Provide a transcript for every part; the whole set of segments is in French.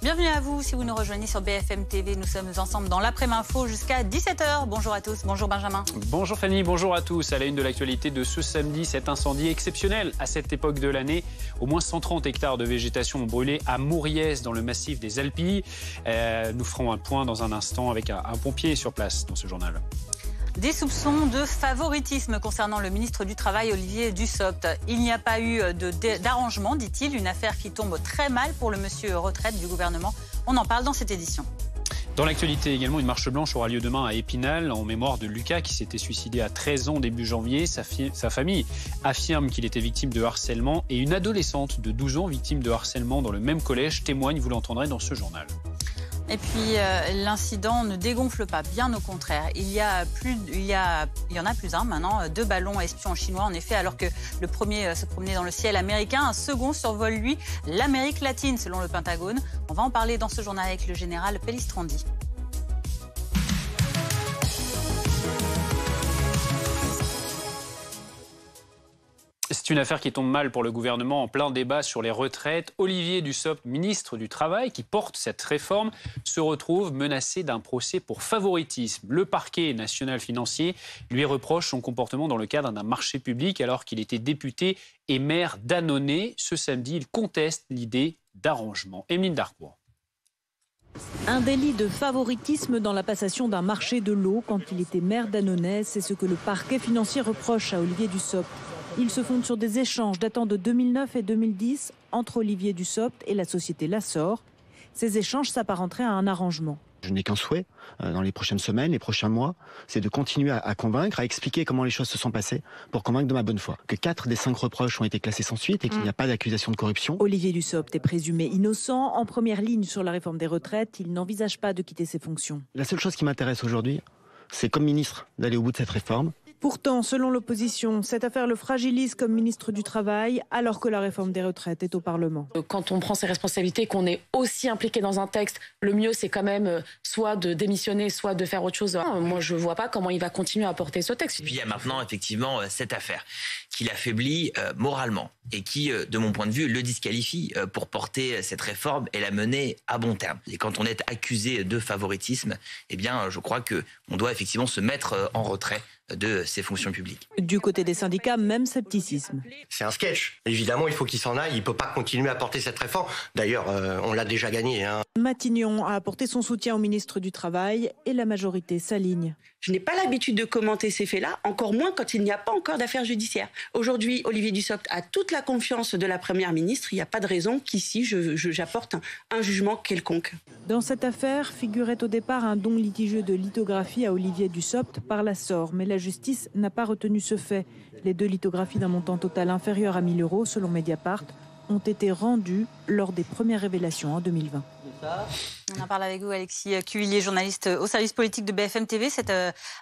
Bienvenue à vous, si vous nous rejoignez sur BFM TV, nous sommes ensemble dans l'après-info jusqu'à 17h. Bonjour à tous, bonjour Benjamin. Bonjour Fanny, bonjour à tous. À la une de l'actualité de ce samedi, cet incendie exceptionnel à cette époque de l'année. Au moins 130 hectares de végétation ont brûlé à Mauriès, dans le massif des Alpilles. Nous ferons un point dans un instant avec un pompier sur place dans ce journal. Des soupçons de favoritisme concernant le ministre du Travail, Olivier Dussopt. Il n'y a pas eu d'arrangement, dit-il, une affaire qui tombe très mal pour le monsieur retraite du gouvernement. On en parle dans cette édition. Dans l'actualité également, une marche blanche aura lieu demain à Épinal en mémoire de Lucas qui s'était suicidé à 13 ans début janvier. Sa famille affirme qu'il était victime de harcèlement et une adolescente de 12 ans victime de harcèlement dans le même collège témoigne, vous l'entendrez dans ce journal. Et puis l'incident ne dégonfle pas, bien au contraire. Il y en a plus un maintenant, 2 ballons espions chinois. En effet, alors que le premier se promenait dans le ciel américain, un second survole, lui, l'Amérique latine, selon le Pentagone. On va en parler dans ce journal avec le général Pellistrandi. C'est une affaire qui tombe mal pour le gouvernement en plein débat sur les retraites. Olivier Dussopt, ministre du Travail, qui porte cette réforme, se retrouve menacé d'un procès pour favoritisme. Le parquet national financier lui reproche son comportement dans le cadre d'un marché public alors qu'il était député et maire d'Annonay. Ce samedi, il conteste l'idée d'arrangement. Émeline Darcourt. Un délit de favoritisme dans la passation d'un marché de l'eau quand il était maire d'Annonay, c'est ce que le parquet financier reproche à Olivier Dussopt. Il se fonde sur des échanges datant de 2009 et 2010 entre Olivier Dussopt et la société Lassor. Ces échanges s'apparenteraient à un arrangement. Je n'ai qu'un souhait dans les prochaines semaines, les prochains mois, c'est de continuer à convaincre, à expliquer comment les choses se sont passées pour convaincre de ma bonne foi. Que 4 des 5 reproches ont été classés sans suite et qu'il n'y a pas d'accusation de corruption. Olivier Dussopt est présumé innocent. En première ligne sur la réforme des retraites, il n'envisage pas de quitter ses fonctions. La seule chose qui m'intéresse aujourd'hui, c'est comme ministre d'aller au bout de cette réforme. Pourtant, selon l'opposition, cette affaire le fragilise comme ministre du Travail, alors que la réforme des retraites est au Parlement. Quand on prend ses responsabilités, qu'on est aussi impliqué dans un texte, le mieux c'est quand même soit de démissionner, soit de faire autre chose. Moi, je ne vois pas comment il va continuer à porter ce texte. Et puis il y a maintenant effectivement cette affaire qui l'affaiblit moralement et qui, de mon point de vue, le disqualifie pour porter cette réforme et la mener à bon terme. Et quand on est accusé de favoritisme, eh bien, je crois qu'on doit effectivement se mettre en retrait de ses fonctions publiques. Du côté des syndicats, même scepticisme. C'est un sketch. Évidemment, il faut qu'il s'en aille. Il ne peut pas continuer à porter cette réforme. D'ailleurs, on l'a déjà gagné. Matignon a apporté son soutien au ministre du Travail et la majorité s'aligne. Je n'ai pas l'habitude de commenter ces faits-là, encore moins quand il n'y a pas encore d'affaires judiciaires. Aujourd'hui, Olivier Dussopt a toute la confiance de la Première ministre. Il n'y a pas de raison qu'ici, j'apporte un jugement quelconque. Dans cette affaire figurait au départ un don litigieux de lithographie à Olivier Dussopt par Lassor, mais la justice n'a pas retenu ce fait. Les 2 lithographies d'un montant total inférieur à 1 000 € selon Mediapart ont été rendues lors des premières révélations en 2020. On en parle avec vous, Alexis Cuvillier, journaliste au service politique de BFM TV. Cette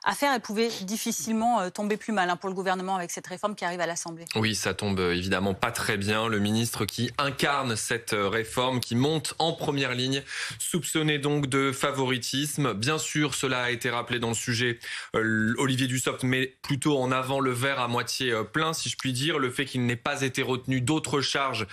affaire, elle pouvait difficilement tomber plus mal pour le gouvernement avec cette réforme qui arrive à l'Assemblée. Oui, ça tombe évidemment pas très bien. Le ministre qui incarne cette réforme, qui monte en première ligne, soupçonné donc de favoritisme. Bien sûr, cela a été rappelé dans le sujet. Olivier Dussopt met plutôt en avant le verre à moitié plein, si je puis dire. Le fait qu'il n'ait pas été retenu d'autres charges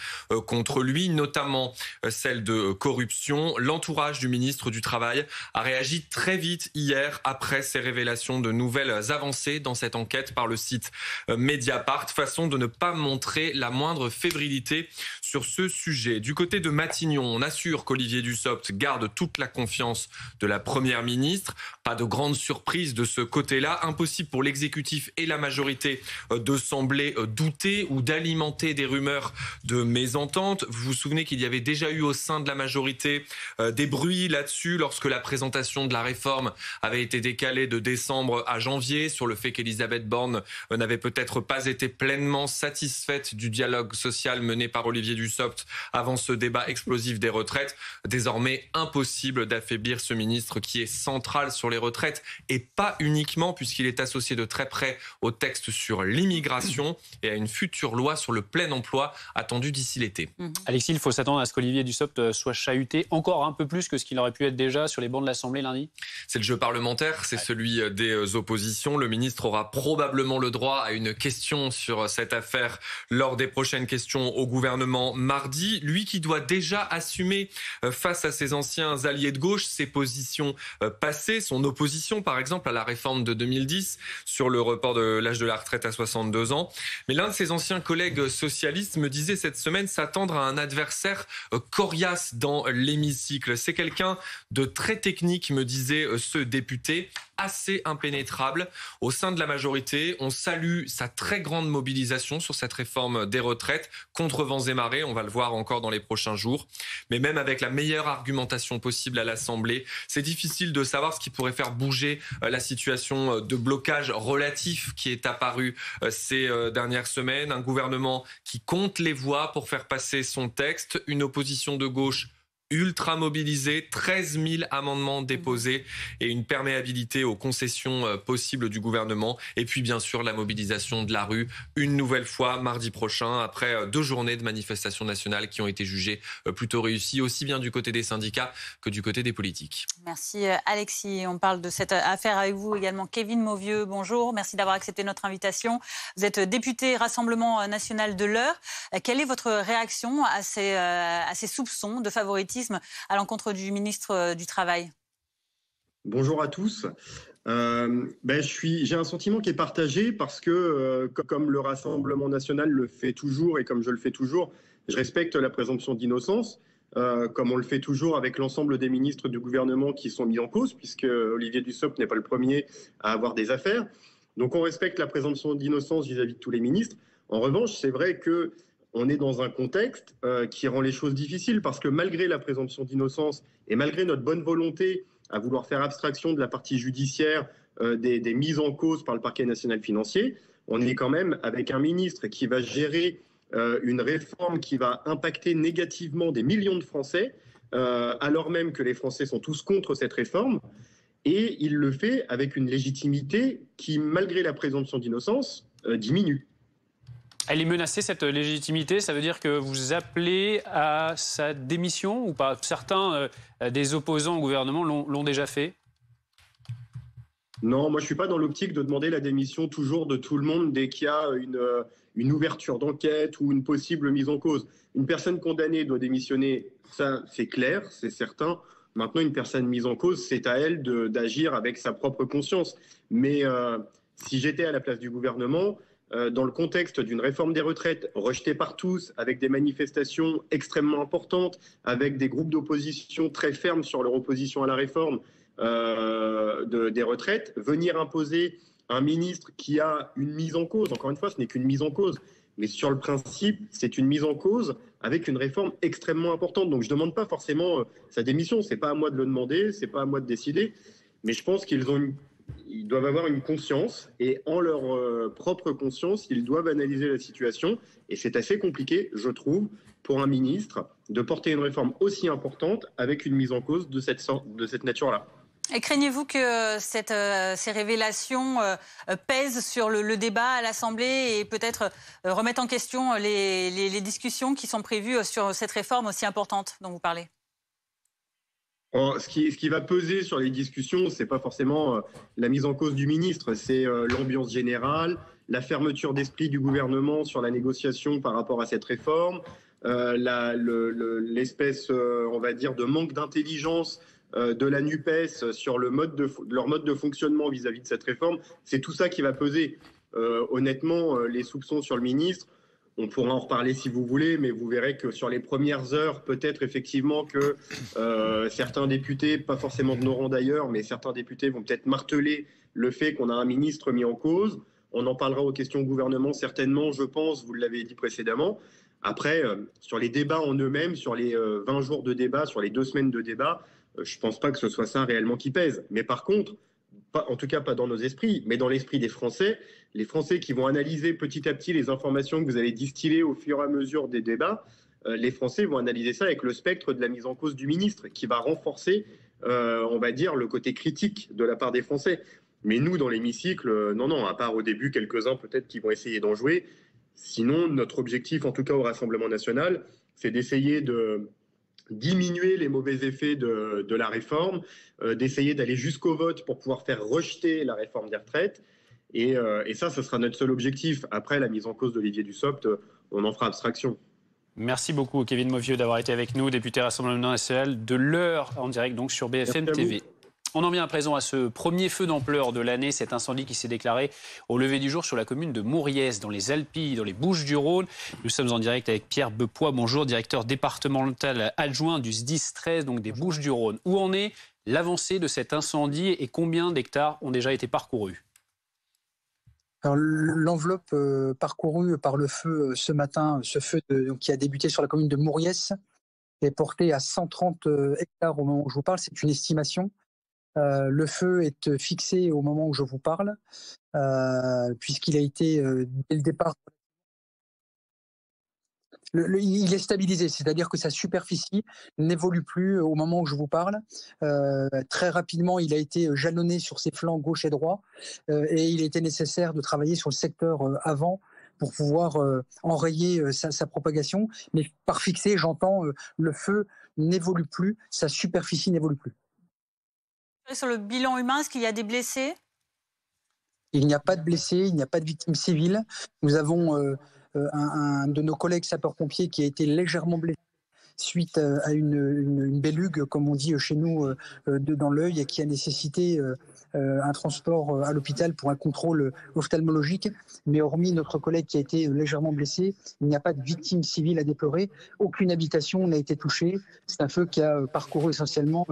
contre lui, notamment celle de corruption. L'entourage du ministre du Travail a réagi très vite hier après ces révélations de nouvelles avancées dans cette enquête par le site Mediapart, façon de ne pas montrer la moindre fébrilité sur ce sujet. Du côté de Matignon, on assure qu'Olivier Dussopt garde toute la confiance de la Première ministre. Pas de grande surprise de ce côté-là. Impossible pour l'exécutif et la majorité de sembler douter ou d'alimenter des rumeurs de mésentente. Vous vous souvenez qu'il y avait déjà eu au sein de la majorité des bruits là-dessus lorsque la présentation de la réforme avait été décalée de décembre à janvier sur le fait qu'Elisabeth Borne n'avait peut-être pas été pleinement satisfaite du dialogue social mené par Olivier Dussopt avant ce débat explosif des retraites. Désormais impossible d'affaiblir ce ministre qui est central sur les les retraites et pas uniquement puisqu'il est associé de très près au texte sur l'immigration et à une future loi sur le plein emploi attendue d'ici l'été. Alexis, il faut s'attendre à ce qu'Olivier Dussopt soit chahuté encore un peu plus que ce qu'il aurait pu être déjà sur les bancs de l'Assemblée lundi. C'est le jeu parlementaire, c'est celui des oppositions. Le ministre aura probablement le droit à une question sur cette affaire lors des prochaines questions au gouvernement mardi. Lui qui doit déjà assumer face à ses anciens alliés de gauche ses positions passées, son opposition par exemple à la réforme de 2010 sur le report de l'âge de la retraite à 62 ans. Mais l'un de ses anciens collègues socialistes me disait cette semaine s'attendre à un adversaire coriace dans l'hémicycle. C'est quelqu'un de très technique, me disait ce député, assez impénétrable au sein de la majorité. On salue sa très grande mobilisation sur cette réforme des retraites contre vents et marées. On va le voir encore dans les prochains jours. Mais même avec la meilleure argumentation possible à l'Assemblée, c'est difficile de savoir ce qui pourrait faire bouger la situation de blocage relatif qui est apparue ces dernières semaines. Un gouvernement qui compte les voix pour faire passer son texte. Une opposition de gauche ultra mobilisé, 13 000 amendements déposés et une perméabilité aux concessions possibles du gouvernement. Et puis bien sûr la mobilisation de la rue une nouvelle fois mardi prochain après 2 journées de manifestations nationales qui ont été jugées plutôt réussies aussi bien du côté des syndicats que du côté des politiques. Merci Alexis. On parle de cette affaire avec vous également. Kevin Mauvieux, bonjour. Merci d'avoir accepté notre invitation. Vous êtes député Rassemblement national de l'Eure. Quelle est votre réaction à ces soupçons de favoritisme à l'encontre du ministre du Travail? Bonjour à tous. J'ai un sentiment qui est partagé parce que, comme le Rassemblement national le fait toujours et comme je le fais toujours, je respecte la présomption d'innocence, comme on le fait toujours avec l'ensemble des ministres du gouvernement qui sont mis en cause, puisque Olivier Dussopt n'est pas le premier à avoir des affaires. Donc on respecte la présomption d'innocence vis-à-vis de tous les ministres. En revanche, c'est vrai que on est dans un contexte qui rend les choses difficiles parce que malgré la présomption d'innocence et malgré notre bonne volonté à vouloir faire abstraction de la partie judiciaire des mises en cause par le parquet national financier, on est quand même avec un ministre qui va gérer une réforme qui va impacter négativement des millions de Français, alors même que les Français sont tous contre cette réforme. Et il le fait avec une légitimité qui, malgré la présomption d'innocence, diminue. Elle est menacée, cette légitimité. Ça veut dire que vous appelez à sa démission ou pas? Certains des opposants au gouvernement l'ont déjà fait. Non, moi je ne suis pas dans l'optique de demander la démission toujours de tout le monde dès qu'il y a une ouverture d'enquête ou une possible mise en cause. Une personne condamnée doit démissionner, ça c'est clair, c'est certain. Maintenant, une personne mise en cause, c'est à elle d'agir avec sa propre conscience. Mais si j'étais à la place du gouvernement, dans le contexte d'une réforme des retraites rejetée par tous, avec des manifestations extrêmement importantes, avec des groupes d'opposition très fermes sur leur opposition à la réforme des retraites, venir imposer un ministre qui a une mise en cause, encore une fois, ce n'est qu'une mise en cause, mais sur le principe, c'est une mise en cause avec une réforme extrêmement importante. Donc je ne demande pas forcément sa démission, ce n'est pas à moi de le demander, ce n'est pas à moi de décider, mais je pense qu'ils doivent avoir une conscience et en leur propre conscience, ils doivent analyser la situation. Et c'est assez compliqué, je trouve, pour un ministre de porter une réforme aussi importante avec une mise en cause de cette nature-là. Et craignez-vous que ces révélations pèsent sur le débat à l'Assemblée et peut-être remettent en question les discussions qui sont prévues sur cette réforme aussi importante dont vous parlez? Ce qui va peser sur les discussions, ce n'est pas forcément la mise en cause du ministre, c'est l'ambiance générale, la fermeture d'esprit du gouvernement sur la négociation par rapport à cette réforme, l'espèce, on va dire, de manque d'intelligence de la NUPES sur leur mode de fonctionnement vis-à-vis de cette réforme. C'est tout ça qui va peser. Honnêtement, les soupçons sur le ministre, on pourra en reparler si vous voulez, mais vous verrez que sur les premières heures, peut-être effectivement que certains députés, pas forcément de nos rangs d'ailleurs, mais certains députés vont peut-être marteler le fait qu'on a un ministre mis en cause. On en parlera aux questions au gouvernement certainement, je pense, vous l'avez dit précédemment. Après, sur les débats en eux-mêmes, sur les 20 jours de débat, sur les 2 semaines de débat, je ne pense pas que ce soit ça réellement qui pèse. Mais par contre, en tout cas pas dans nos esprits, mais dans l'esprit des Français, les Français qui vont analyser petit à petit les informations que vous allez distiller au fur et à mesure des débats, les Français vont analyser ça avec le spectre de la mise en cause du ministre qui va renforcer on va dire, le côté critique de la part des Français. Mais nous, dans l'hémicycle, non, à part au début, quelques-uns peut-être qui vont essayer d'en jouer. Sinon, notre objectif, en tout cas au Rassemblement national, c'est d'essayer de diminuer les mauvais effets de la réforme, d'essayer d'aller jusqu'au vote pour pouvoir faire rejeter la réforme des retraites. Et ça, ce sera notre seul objectif. Après, la mise en cause d'Olivier Dussopt, on en fera abstraction. Merci beaucoup, Kevin Mauvieux, d'avoir été avec nous, député Rassemblement national de l'heure en direct donc sur BFM TV. On en vient à présent à ce premier feu d'ampleur de l'année, cet incendie qui s'est déclaré au lever du jour sur la commune de Mouriez, dans les Alpilles, dans les Bouches-du-Rhône. Nous sommes en direct avec Pierre Bepoix. Bonjour, directeur départemental adjoint du SDIS 13, donc des Bouches-du-Rhône. Où en est l'avancée de cet incendie et combien d'hectares ont déjà été parcourus ? Alors, l'enveloppe parcourue par le feu ce matin, ce feu qui a débuté sur la commune de Mouriez, est porté à 130 hectares au moment où je vous parle. C'est une estimation. Le feu est fixé au moment où je vous parle, puisqu'il a été, dès le départ, il est stabilisé, c'est-à-dire que sa superficie n'évolue plus au moment où je vous parle. Très rapidement, il a été jalonné sur ses flancs gauche et droit, et il était nécessaire de travailler sur le secteur avant pour pouvoir enrayer sa propagation. Mais par fixé, j'entends le feu n'évolue plus, sa superficie n'évolue plus. Sur le bilan humain, est-ce qu'il y a des blessés ? Il n'y a pas de blessés, il n'y a pas de victimes civiles. Nous avons un de nos collègues sapeurs-pompiers qui a été légèrement blessé suite à une bélugue, comme on dit chez nous, dans l'œil, et qui a nécessité un transport à l'hôpital pour un contrôle ophtalmologique. Mais hormis notre collègue qui a été légèrement blessé, il n'y a pas de victimes civiles à déplorer. Aucune habitation n'a été touchée. C'est un feu qui a parcouru essentiellement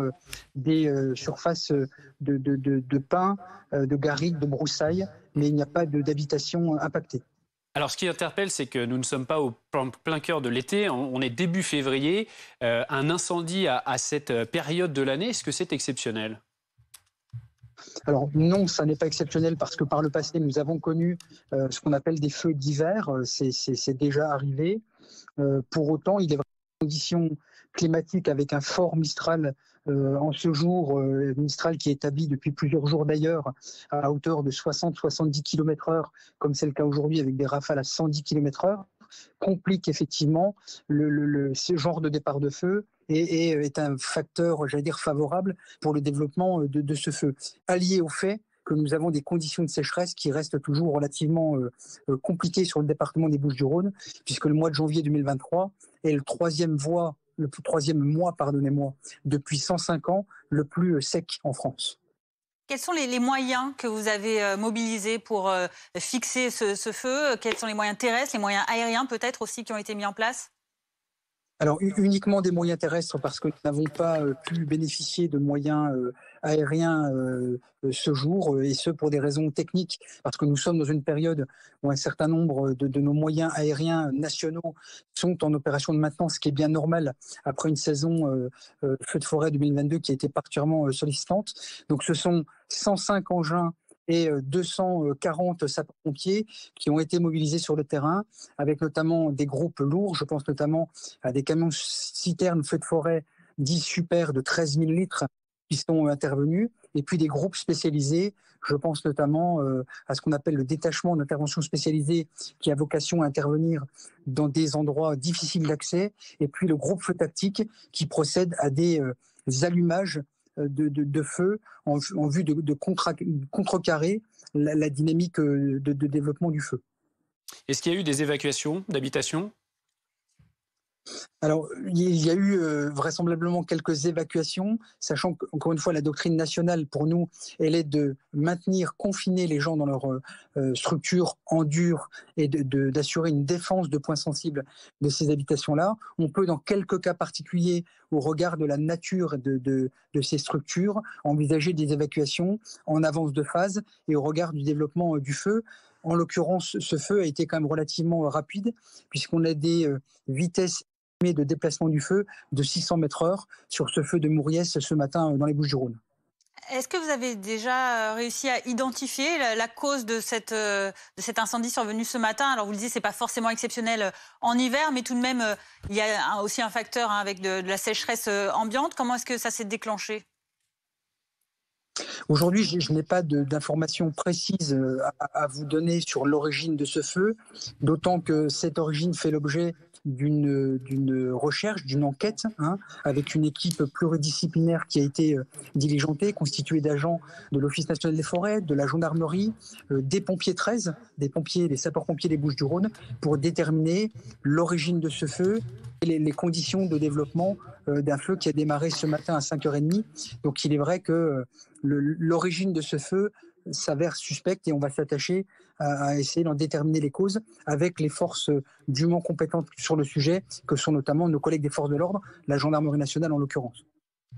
des surfaces de pins, de garrigues, de broussailles, mais il n'y a pas d'habitation impactée. Alors, ce qui interpelle, c'est que nous ne sommes pas au plein cœur de l'été. On est début février. Un incendie à cette période de l'année, est-ce que c'est exceptionnel ? Alors non, ça n'est pas exceptionnel parce que par le passé, nous avons connu ce qu'on appelle des feux d'hiver. C'est déjà arrivé. Pour autant, il est vrai que les conditions climatiques avec un fort Mistral en ce jour, Mistral qui est établi depuis plusieurs jours d'ailleurs à hauteur de 60-70 km/h, comme c'est le cas aujourd'hui avec des rafales à 110 km/h, complique effectivement ce genre de départ de feu et est un facteur, j'allais dire, favorable pour le développement de ce feu. Allié au fait que nous avons des conditions de sécheresse qui restent toujours relativement compliquées sur le département des Bouches-du-Rhône, puisque le mois de janvier 2023 est le troisième mois, depuis 105 ans, le plus sec en France. Quels sont les moyens que vous avez mobilisés pour fixer ce feu ? Quels sont les moyens terrestres, les moyens aériens peut-être aussi qui ont été mis en place ? Alors uniquement des moyens terrestres parce que nous n'avons pas pu bénéficier de moyens aériens ce jour, et ce pour des raisons techniques, parce que nous sommes dans une période où un certain nombre de nos moyens aériens nationaux sont en opération de maintenance, ce qui est bien normal après une saison feu de forêt 2022 qui a été particulièrement sollicitante. Donc ce sont 105 engins et 240 sapeurs-pompiers qui ont été mobilisés sur le terrain, avec notamment des groupes lourds. Je pense notamment à des camions citernes feux de forêt 10 super de 13 000 litres qui sont intervenus, et puis des groupes spécialisés. Je pense notamment à ce qu'on appelle le détachement d'intervention spécialisée, qui a vocation à intervenir dans des endroits difficiles d'accès, et puis le groupe feu tactique qui procède à des allumages de feu en vue de contrecarrer la dynamique de développement du feu. Est-ce qu'il y a eu des évacuations d'habitations ? Alors, il y a eu vraisemblablement quelques évacuations, sachant qu'encore une fois, la doctrine nationale, pour nous, elle est de maintenir, confiner les gens dans leur structure en dur et d'assurer une défense de points sensibles de ces habitations-là. On peut, dans quelques cas particuliers, au regard de la nature de ces structures, envisager des évacuations en avance de phase et au regard du développement du feu. En l'occurrence, ce feu a été quand même relativement rapide, puisqu'on a des vitesses de déplacement du feu de 600 m/h sur ce feu de Mouriez ce matin dans les Bouches-du-Rhône. Est-ce que vous avez déjà réussi à identifier la cause de cet incendie survenu ce matin ? Alors vous le disiez, c'est pas forcément exceptionnel en hiver, mais tout de même, il y a aussi un facteur avec de la sécheresse ambiante. Comment est-ce que ça s'est déclenché ? Aujourd'hui, je n'ai pas d'informations précises à vous donner sur l'origine de ce feu, d'autant que cette origine fait l'objet d'une recherche, d'une enquête, avec une équipe pluridisciplinaire qui a été diligentée, constituée d'agents de l'Office national des forêts, de la gendarmerie, des pompiers 13, des sapeurs-pompiers des Bouches-du-Rhône, pour déterminer l'origine de ce feu et les conditions de développement d'un feu qui a démarré ce matin à 5h30. Donc il est vrai que l'origine de ce feu s'avère suspecte et on va s'attacher à essayer d'en déterminer les causes avec les forces dûment compétentes sur le sujet, que sont notamment nos collègues des forces de l'ordre, la gendarmerie nationale en l'occurrence.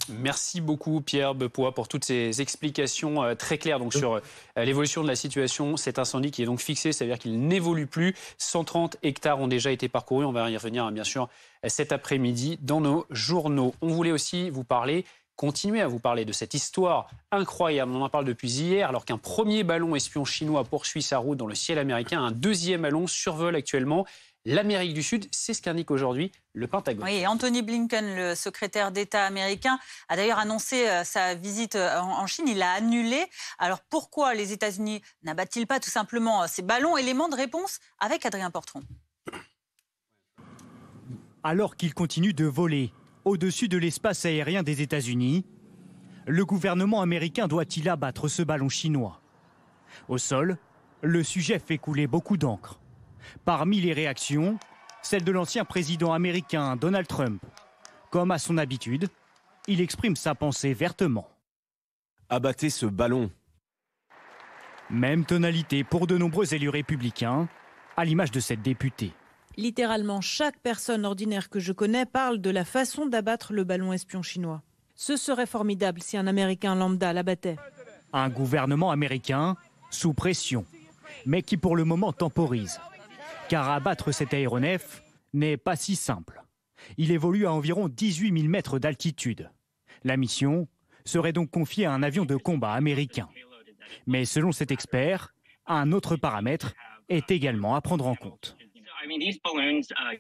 Merci beaucoup Pierre Bepoix pour toutes ces explications très claires donc, sur l'évolution de la situation. Cet incendie qui est donc fixé, c'est-à-dire qu'il n'évolue plus. 130 hectares ont déjà été parcourus. On va y revenir bien sûr cet après-midi dans nos journaux. On voulait aussi continuer à vous parler de cette histoire incroyable. On en parle depuis hier, alors qu'un premier ballon espion chinois poursuit sa route dans le ciel américain. Un deuxième ballon survole actuellement l'Amérique du Sud. C'est ce qu'indique aujourd'hui le Pentagone. Oui, Anthony Blinken, le secrétaire d'État américain, a d'ailleurs annoncé sa visite en Chine. Il l'a annulée. Alors pourquoi les États-Unis n'abattent-ils pas tout simplement ces ballons? Élément de réponse avec Adrien Portron. Alors qu'il continue de voler au-dessus de l'espace aérien des États-Unis, le gouvernement américain doit-il abattre ce ballon chinois? Au sol, le sujet fait couler beaucoup d'encre. Parmi les réactions, celle de l'ancien président américain Donald Trump. Comme à son habitude, il exprime sa pensée vertement. Abattez ce ballon. Même tonalité pour de nombreux élus républicains, à l'image de cette députée. Littéralement, chaque personne ordinaire que je connais parle de la façon d'abattre le ballon espion chinois. Ce serait formidable si un Américain lambda l'abattait. Un gouvernement américain sous pression, mais qui pour le moment temporise. Car abattre cet aéronef n'est pas si simple. Il évolue à environ 18 000 mètres d'altitude. La mission serait donc confiée à un avion de combat américain. Mais selon cet expert, un autre paramètre est également à prendre en compte.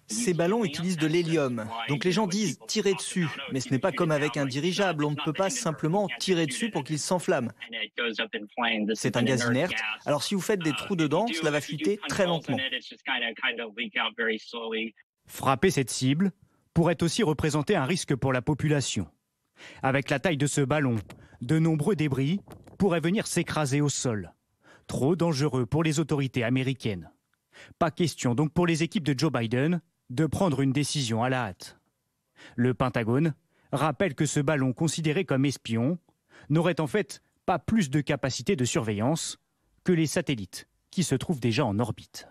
Ces ballons utilisent de l'hélium, donc les gens disent tirer dessus, mais ce n'est pas comme avec un dirigeable, on ne peut pas simplement tirer dessus pour qu'il s'enflamme. C'est un gaz inerte, alors si vous faites des trous dedans, cela va fuiter très lentement. Frapper cette cible pourrait aussi représenter un risque pour la population. Avec la taille de ce ballon, de nombreux débris pourraient venir s'écraser au sol. Trop dangereux pour les autorités américaines. Pas question donc pour les équipes de Joe Biden de prendre une décision à la hâte. Le Pentagone rappelle que ce ballon considéré comme espion n'aurait en fait pas plus de capacité de surveillance que les satellites qui se trouvent déjà en orbite.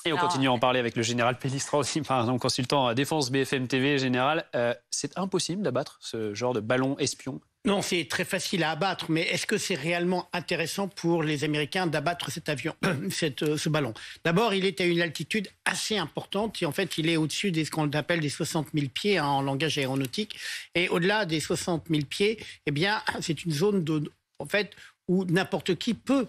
Et on continue à en parler avec le général Pellistrandi, consultant à Défense BFM TV. Général, c'est impossible d'abattre ce genre de ballon espion? Non, c'est très facile à abattre, mais est-ce que c'est réellement intéressant pour les Américains d'abattre cet avion, ce ballon? D'abord, il est à une altitude assez importante et en fait, il est au-dessus de ce qu'on appelle des 60 000 pieds en langage aéronautique. Et au-delà des 60 000 pieds, eh bien, c'est une zone où n'importe qui peut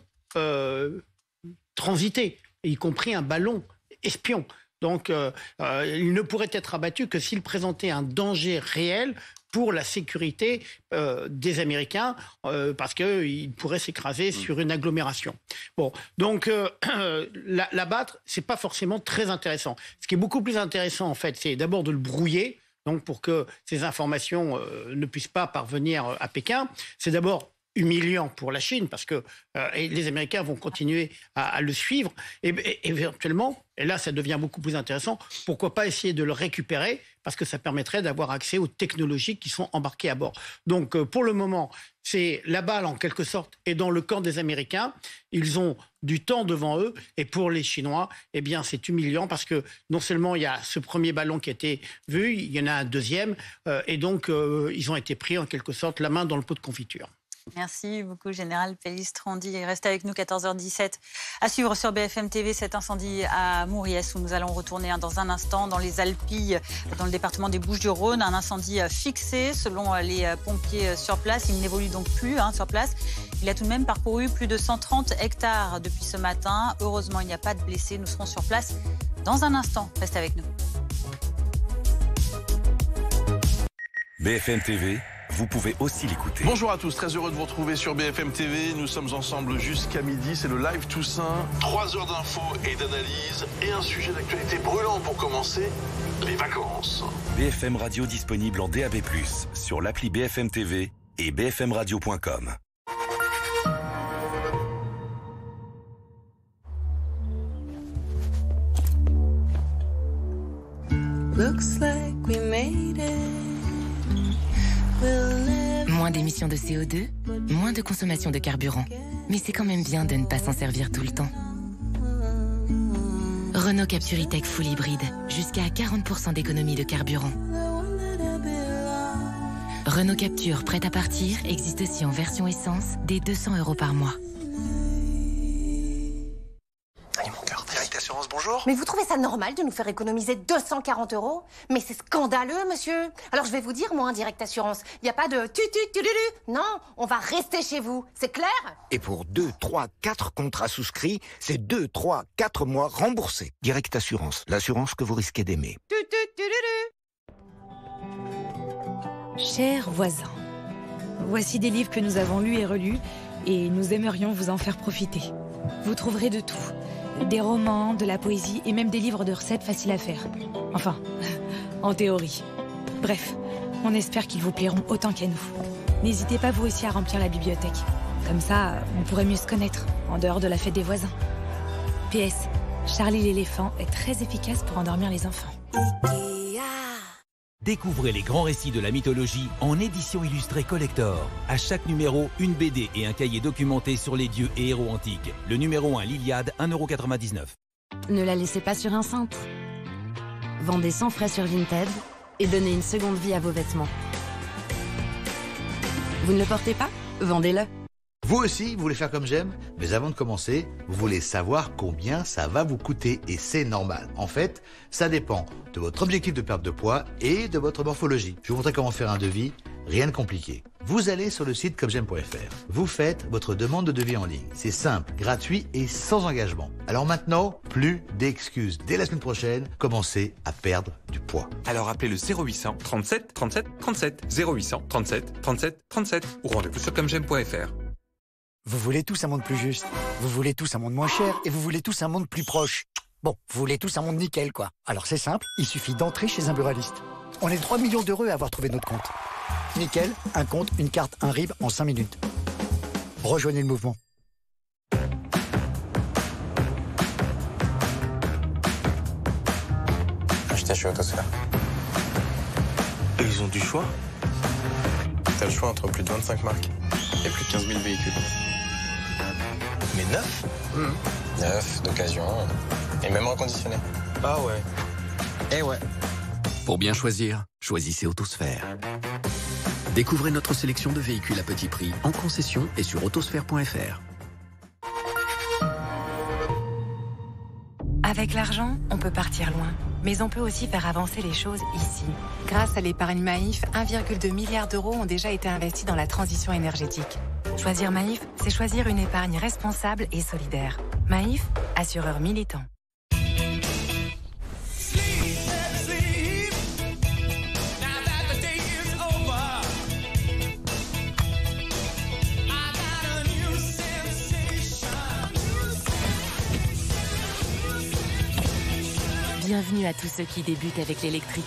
transiter, y compris un ballon espion. Donc, il ne pourrait être abattu que s'il présentait un danger réel pour la sécurité des Américains, parce qu'il pourrait s'écraser sur une agglomération. Bon, donc l'abattre, c'est pas forcément très intéressant. Ce qui est beaucoup plus intéressant, en fait, c'est d'abord de le brouiller, donc pour que ces informations ne puissent pas parvenir à Pékin. C'est d'abord humiliant pour la Chine, parce que les Américains vont continuer à le suivre, et éventuellement, et là ça devient beaucoup plus intéressant, pourquoi pas essayer de le récupérer, parce que ça permettrait d'avoir accès aux technologies qui sont embarquées à bord. Donc pour le moment, c'est la balle en quelque sorte est dans le camp des Américains, ils ont du temps devant eux, et pour les Chinois, eh bien c'est humiliant, parce que non seulement il y a ce premier ballon qui a été vu, il y en a un deuxième, et donc ils ont été pris en quelque sorte la main dans le pot de confiture. Merci beaucoup, Général Pellistrandi. Restez avec nous, 14h17. À suivre sur BFM TV, cet incendie à Mouriès, où nous allons retourner dans un instant dans les Alpilles, dans le département des Bouches-du-Rhône. Un incendie fixé, selon les pompiers sur place. Il n'évolue donc plus sur place. Il a tout de même parcouru plus de 130 hectares depuis ce matin. Heureusement, il n'y a pas de blessés. Nous serons sur place dans un instant. Restez avec nous. BFM TV, vous pouvez aussi l'écouter. Bonjour à tous, très heureux de vous retrouver sur BFM TV. Nous sommes ensemble jusqu'à midi, c'est le Live Toussaint. 3 heures d'infos et d'analyse et un sujet d'actualité brûlant pour commencer, les vacances. BFM Radio disponible en DAB+, sur l'appli BFM TV et bfmradio.com. Moins d'émissions de CO2, moins de consommation de carburant. Mais c'est quand même bien de ne pas s'en servir tout le temps. Renault Captur E-Tech Full Hybride, jusqu'à 40% d'économie de carburant. Renault Captur prête à partir existe aussi en version essence, dès 200 € par mois. Assurance, bonjour. Mais vous trouvez ça normal de nous faire économiser 240 €? Mais c'est scandaleux, monsieur. Alors je vais vous dire, moi, Direct Assurance, il n'y a pas de tu-tu-tu-lu-lu. Non, on va rester chez vous. C'est clair? Et pour 2, 3, 4 contrats souscrits, c'est 2, 3, 4 mois remboursés. Direct Assurance, l'assurance que vous risquez d'aimer. Chers voisins, voici des livres que nous avons lus et relus et nous aimerions vous en faire profiter. Vous trouverez de tout. Des romans, de la poésie et même des livres de recettes faciles à faire. Enfin, en théorie. Bref, on espère qu'ils vous plairont autant qu'à nous. N'hésitez pas vous aussi à remplir la bibliothèque. Comme ça, on pourrait mieux se connaître, en dehors de la fête des voisins. PS, Charlie l'éléphant est très efficace pour endormir les enfants. Découvrez les grands récits de la mythologie en édition illustrée collector. À chaque numéro, une BD et un cahier documenté sur les dieux et héros antiques. Le numéro 1, l'Iliade, 1,99 €. Ne la laissez pas sur un cintre. Vendez sans frais sur Vinted et donnez une seconde vie à vos vêtements. Vous ne le portez pas? Vendez-le. Vous aussi, vous voulez faire comme j'aime? Mais avant de commencer, vous voulez savoir combien ça va vous coûter et c'est normal. En fait, ça dépend de votre objectif de perte de poids et de votre morphologie. Je vais vous montrer comment faire un devis, rien de compliqué. Vous allez sur le site commejaime.fr. Vous faites votre demande de devis en ligne. C'est simple, gratuit et sans engagement. Alors maintenant, plus d'excuses. Dès la semaine prochaine, commencez à perdre du poids. Alors appelez le 0800 37 37 37. 0800 37 37 37 ou rendez-vous sur commejaime.fr. Vous voulez tous un monde plus juste, vous voulez tous un monde moins cher et vous voulez tous un monde plus proche. Bon, vous voulez tous un monde nickel, quoi. Alors c'est simple, il suffit d'entrer chez un buraliste. On est 3 millions d'heureux à avoir trouvé notre compte. Nickel, un compte, une carte, un RIB en 5 minutes. Rejoignez le mouvement. Acheter chez Autosphère. Et ils ont du choix? T'as le choix entre plus de 25 marques et plus de 15 000 véhicules. Mais neuf? Neuf, d'occasion, et même reconditionné. Ah ouais. Eh ouais. Pour bien choisir, choisissez Autosphère. Découvrez notre sélection de véhicules à petit prix en concession et sur autosphère.fr. Avec l'argent, on peut partir loin. Mais on peut aussi faire avancer les choses ici. Grâce à l'épargne Maïf, 1,2 milliard d'euros ont déjà été investis dans la transition énergétique. Choisir Maïf, c'est choisir une épargne responsable et solidaire. Maïf, assureur militant. Bienvenue à tous ceux qui débutent avec l'électrique.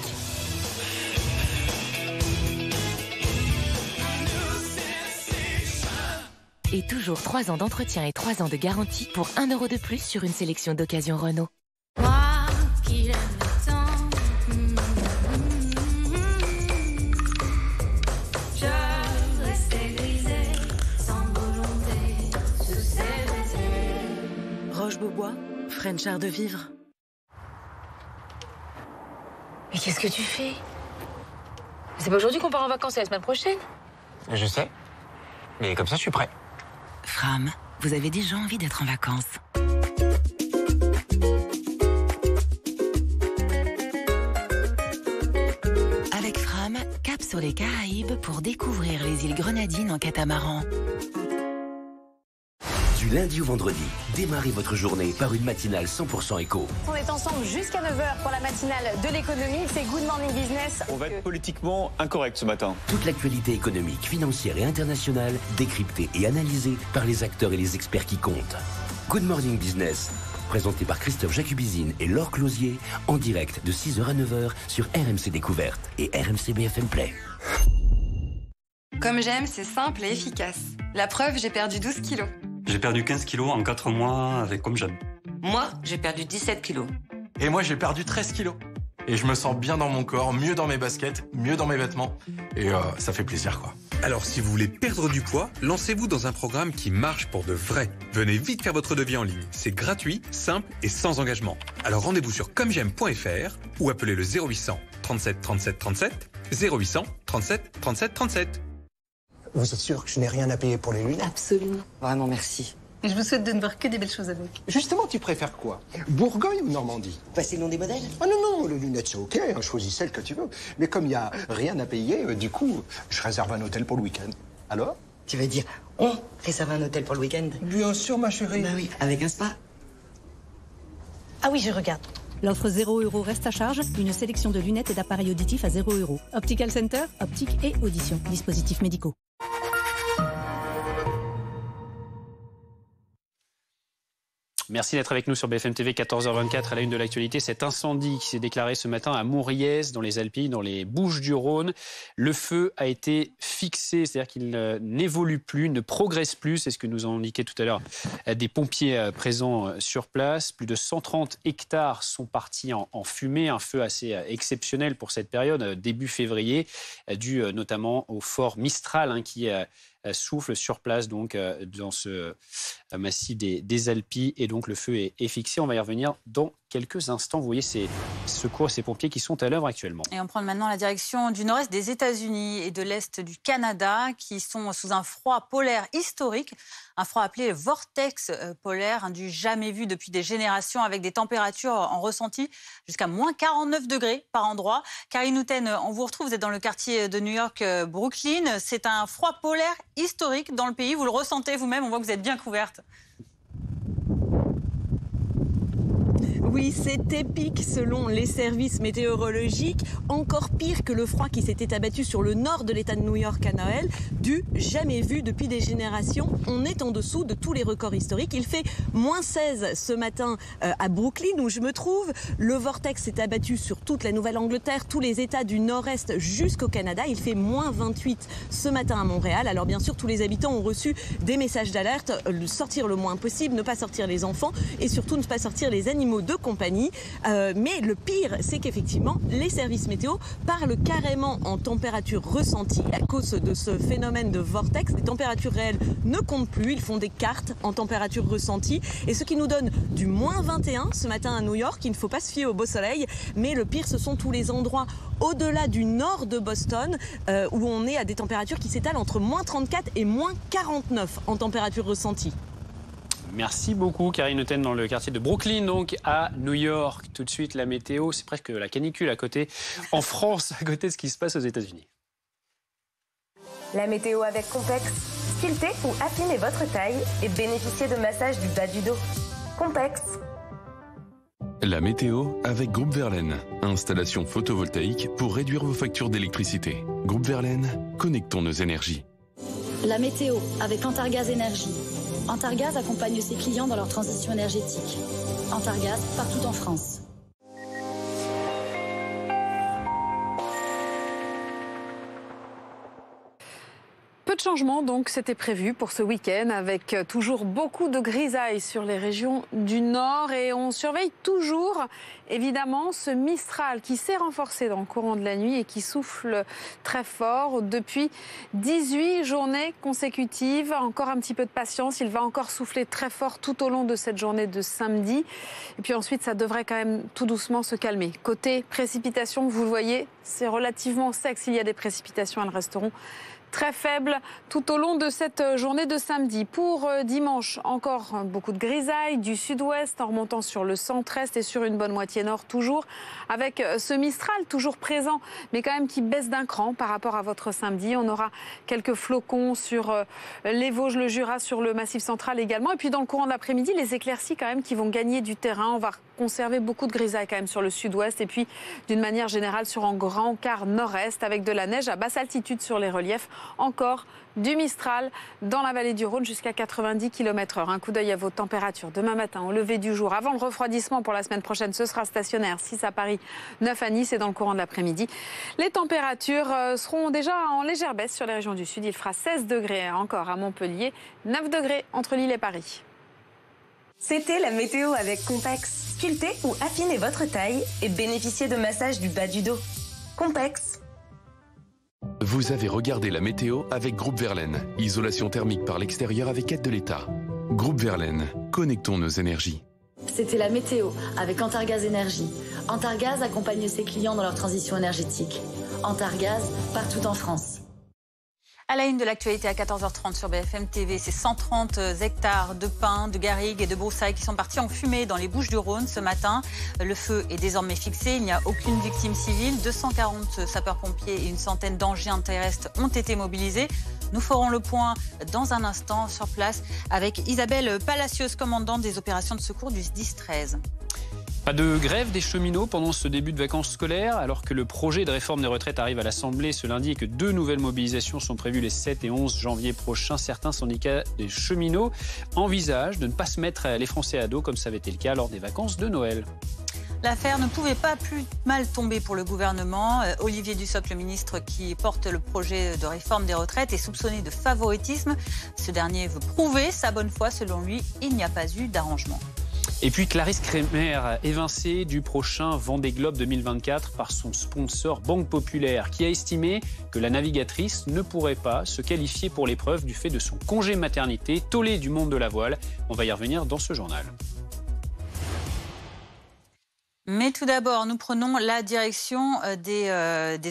Et toujours 3 ans d'entretien et 3 ans de garantie pour 1 € de plus sur une sélection d'occasion Renault. Moi qui aime le temps, je restais grisée, sans volonté, sous ses yeux. Roche-Beaubois, French Art de Vivre. Mais qu'est-ce que tu fais? C'est pas aujourd'hui qu'on part en vacances, c'est la semaine prochaine. Je sais. Mais comme ça, je suis prêt. Fram, vous avez déjà envie d'être en vacances. Avec Fram, cap sur les Caraïbes pour découvrir les îles Grenadines en catamaran. Du Du lundi au vendredi, démarrez votre journée par une matinale 100% éco. On est ensemble jusqu'à 9h pour la matinale de l'économie. C'est Good Morning Business. On va être politiquement incorrect ce matin. Toute l'actualité économique, financière et internationale, décryptée et analysée par les acteurs et les experts qui comptent. Good Morning Business, présenté par Christophe Jacubizine et Laure Closier, en direct de 6h à 9h sur RMC Découverte et RMC BFM Play. Comme j'aime, c'est simple et efficace. La preuve, j'ai perdu 12 kilos. J'ai perdu 15 kilos en 4 mois avec Comme j'aime. Moi, j'ai perdu 17 kilos. Et moi, j'ai perdu 13 kilos. Et je me sens bien dans mon corps, mieux dans mes baskets, mieux dans mes vêtements. Et ça fait plaisir, quoi. Alors, si vous voulez perdre du poids, lancez-vous dans un programme qui marche pour de vrai. Venez vite faire votre devis en ligne. C'est gratuit, simple et sans engagement. Alors, rendez-vous sur commej'aime.fr ou appelez le 0800 37 37 37, 0800 37 37 37. Vous êtes sûr que je n'ai rien à payer pour les lunettes? Absolument. Vraiment, merci. Et je vous souhaite de ne voir que des belles choses avec. Justement, tu préfères quoi? Bourgogne ou Normandie? Passez le nom des modèles? Ah non, les lunettes c'est ok, hein, choisis celle que tu veux. Mais comme il n'y a rien à payer, du coup, je réserve un hôtel pour le week-end. Alors? Tu veux dire, on réserve un hôtel pour le week-end? Bien sûr, ma chérie. Bah oui, avec un spa. Ah oui, je regarde. L'offre 0 € reste à charge. Une sélection de lunettes et d'appareils auditifs à 0 €. Optical Center, optique et audition. Dispositifs médicaux. Merci d'être avec nous sur BFM TV, 14h24 à la une de l'actualité. Cet incendie qui s'est déclaré ce matin à Mouriez, dans les Alpilles, dans les Bouches-du-Rhône. Le feu a été fixé, c'est-à-dire qu'il n'évolue plus, ne progresse plus. C'est ce que nous ont indiqué tout à l'heure des pompiers présents sur place. Plus de 130 hectares sont partis en fumée. Un feu assez exceptionnel pour cette période, début février, dû notamment au fort Mistral qui souffle sur place donc dans ce massif des Alpilles, et donc le feu est fixé. On va y revenir dans quelques instants. Vous voyez ces secours, ces pompiers qui sont à l'œuvre actuellement. Et on prend maintenant la direction du nord-est des États-Unis et de l'est du Canada, qui sont sous un froid polaire historique, un froid appelé vortex polaire, du jamais vu depuis des générations, avec des températures en ressenti jusqu'à moins 49 degrés par endroit. Karine Houten, on vous retrouve, vous êtes dans le quartier de New York, Brooklyn. C'est un froid polaire historique dans le pays, vous le ressentez vous-même, on voit que vous êtes bien couverte. Oui, c'est épique selon les services météorologiques. Encore pire que le froid qui s'était abattu sur le nord de l'État de New York à Noël. Du jamais vu depuis des générations. On est en dessous de tous les records historiques. Il fait moins 16 ce matin à Brooklyn où je me trouve. Le vortex s'est abattu sur toute la Nouvelle-Angleterre, tous les États du nord-est jusqu'au Canada. Il fait moins 28 ce matin à Montréal. Alors bien sûr, tous les habitants ont reçu des messages d'alerte. Sortir le moins possible, ne pas sortir les enfants et surtout ne pas sortir les animaux de compagnie. Mais le pire, c'est qu'effectivement, les services météo parlent carrément en température ressentie à cause de ce phénomène de vortex. Les températures réelles ne comptent plus. Ils font des cartes en température ressentie. Et ce qui nous donne du moins 21 ce matin à New York. Il ne faut pas se fier au beau soleil. Mais le pire, ce sont tous les endroits au-delà du nord de Boston où on est à des températures qui s'étalent entre moins 34 et moins 49 en température ressentie. Merci beaucoup, Karine Houten, dans le quartier de Brooklyn, donc à New York. Tout de suite, la météo, c'est presque la canicule à côté, en France, à côté de ce qui se passe aux États-Unis. La météo avec Compex. Sculptez ou affiner votre taille et bénéficiez de massages du bas du dos. Compex. La météo avec Groupe Verlaine. Installation photovoltaïque pour réduire vos factures d'électricité. Groupe Verlaine, connectons nos énergies. La météo avec Antargaz Énergie. Antargaz accompagne ses clients dans leur transition énergétique. Antargaz, partout en France. Peu de changements, donc, c'était prévu pour ce week-end, avec toujours beaucoup de grisailles sur les régions du nord. Et on surveille toujours, évidemment, ce Mistral qui s'est renforcé dans le courant de la nuit et qui souffle très fort depuis 18 journées consécutives. Encore un petit peu de patience, il va encore souffler très fort tout au long de cette journée de samedi. Et puis ensuite, ça devrait quand même tout doucement se calmer. Côté précipitations, vous le voyez, c'est relativement sec. S'il y a des précipitations, elles resteront très faible tout au long de cette journée de samedi. Pour dimanche, encore beaucoup de grisailles du sud-ouest en remontant sur le centre-est et sur une bonne moitié nord toujours, avec ce Mistral toujours présent, mais quand même qui baisse d'un cran par rapport à votre samedi. On aura quelques flocons sur les Vosges, le Jura, sur le Massif central également. Et puis dans le courant de l'après-midi, les éclaircies quand même qui vont gagner du terrain. On va conserver beaucoup de grisailles quand même sur le sud-ouest et puis d'une manière générale sur un grand quart nord-est avec de la neige à basse altitude sur les reliefs. Encore du Mistral dans la vallée du Rhône jusqu'à 90 km/h. Un coup d'œil à vos températures. Demain matin, au lever du jour, avant le refroidissement pour la semaine prochaine, ce sera stationnaire. 6 à Paris, 9 à Nice et dans le courant de l'après-midi. Les températures seront déjà en légère baisse sur les régions du sud. Il fera 16 degrés encore à Montpellier, 9 degrés entre Lille et Paris. C'était la météo avec Compex. Sculptez ou affinez votre taille et bénéficiez de massages du bas du dos. Compex. Vous avez regardé la météo avec Groupe Verlaine. Isolation thermique par l'extérieur avec aide de l'État. Groupe Verlaine, connectons nos énergies. C'était la météo avec Antargaz Énergie. Antargaz accompagne ses clients dans leur transition énergétique. Antargaz, partout en France. À la une de l'actualité à 14h30 sur BFM TV, c'est 130 hectares de pins, de garrigues et de broussailles qui sont partis en fumée dans les Bouches-du-Rhône ce matin. Le feu est désormais fixé, il n'y a aucune victime civile. 240 sapeurs-pompiers et une centaine d'engins terrestres ont été mobilisés. Nous ferons le point dans un instant sur place avec Isabelle Palacios, commandante des opérations de secours du 10-13. Pas de grève des cheminots pendant ce début de vacances scolaires, alors que le projet de réforme des retraites arrive à l'Assemblée ce lundi et que 2 nouvelles mobilisations sont prévues les 7 et 11 janvier prochains. Certains syndicats des cheminots envisagent de ne pas se mettre les Français à dos comme ça avait été le cas lors des vacances de Noël. L'affaire ne pouvait pas plus mal tomber pour le gouvernement. Olivier Dussopt, le ministre qui porte le projet de réforme des retraites, est soupçonné de favoritisme. Ce dernier veut prouver sa bonne foi. Selon lui, il n'y a pas eu d'arrangement. Et puis Clarisse Kremer, évincée du prochain Vendée Globe 2024 par son sponsor Banque Populaire, qui a estimé que la navigatrice ne pourrait pas se qualifier pour l'épreuve du fait de son congé maternité, tollé du monde de la voile. On va y revenir dans ce journal. Mais tout d'abord, nous prenons la direction des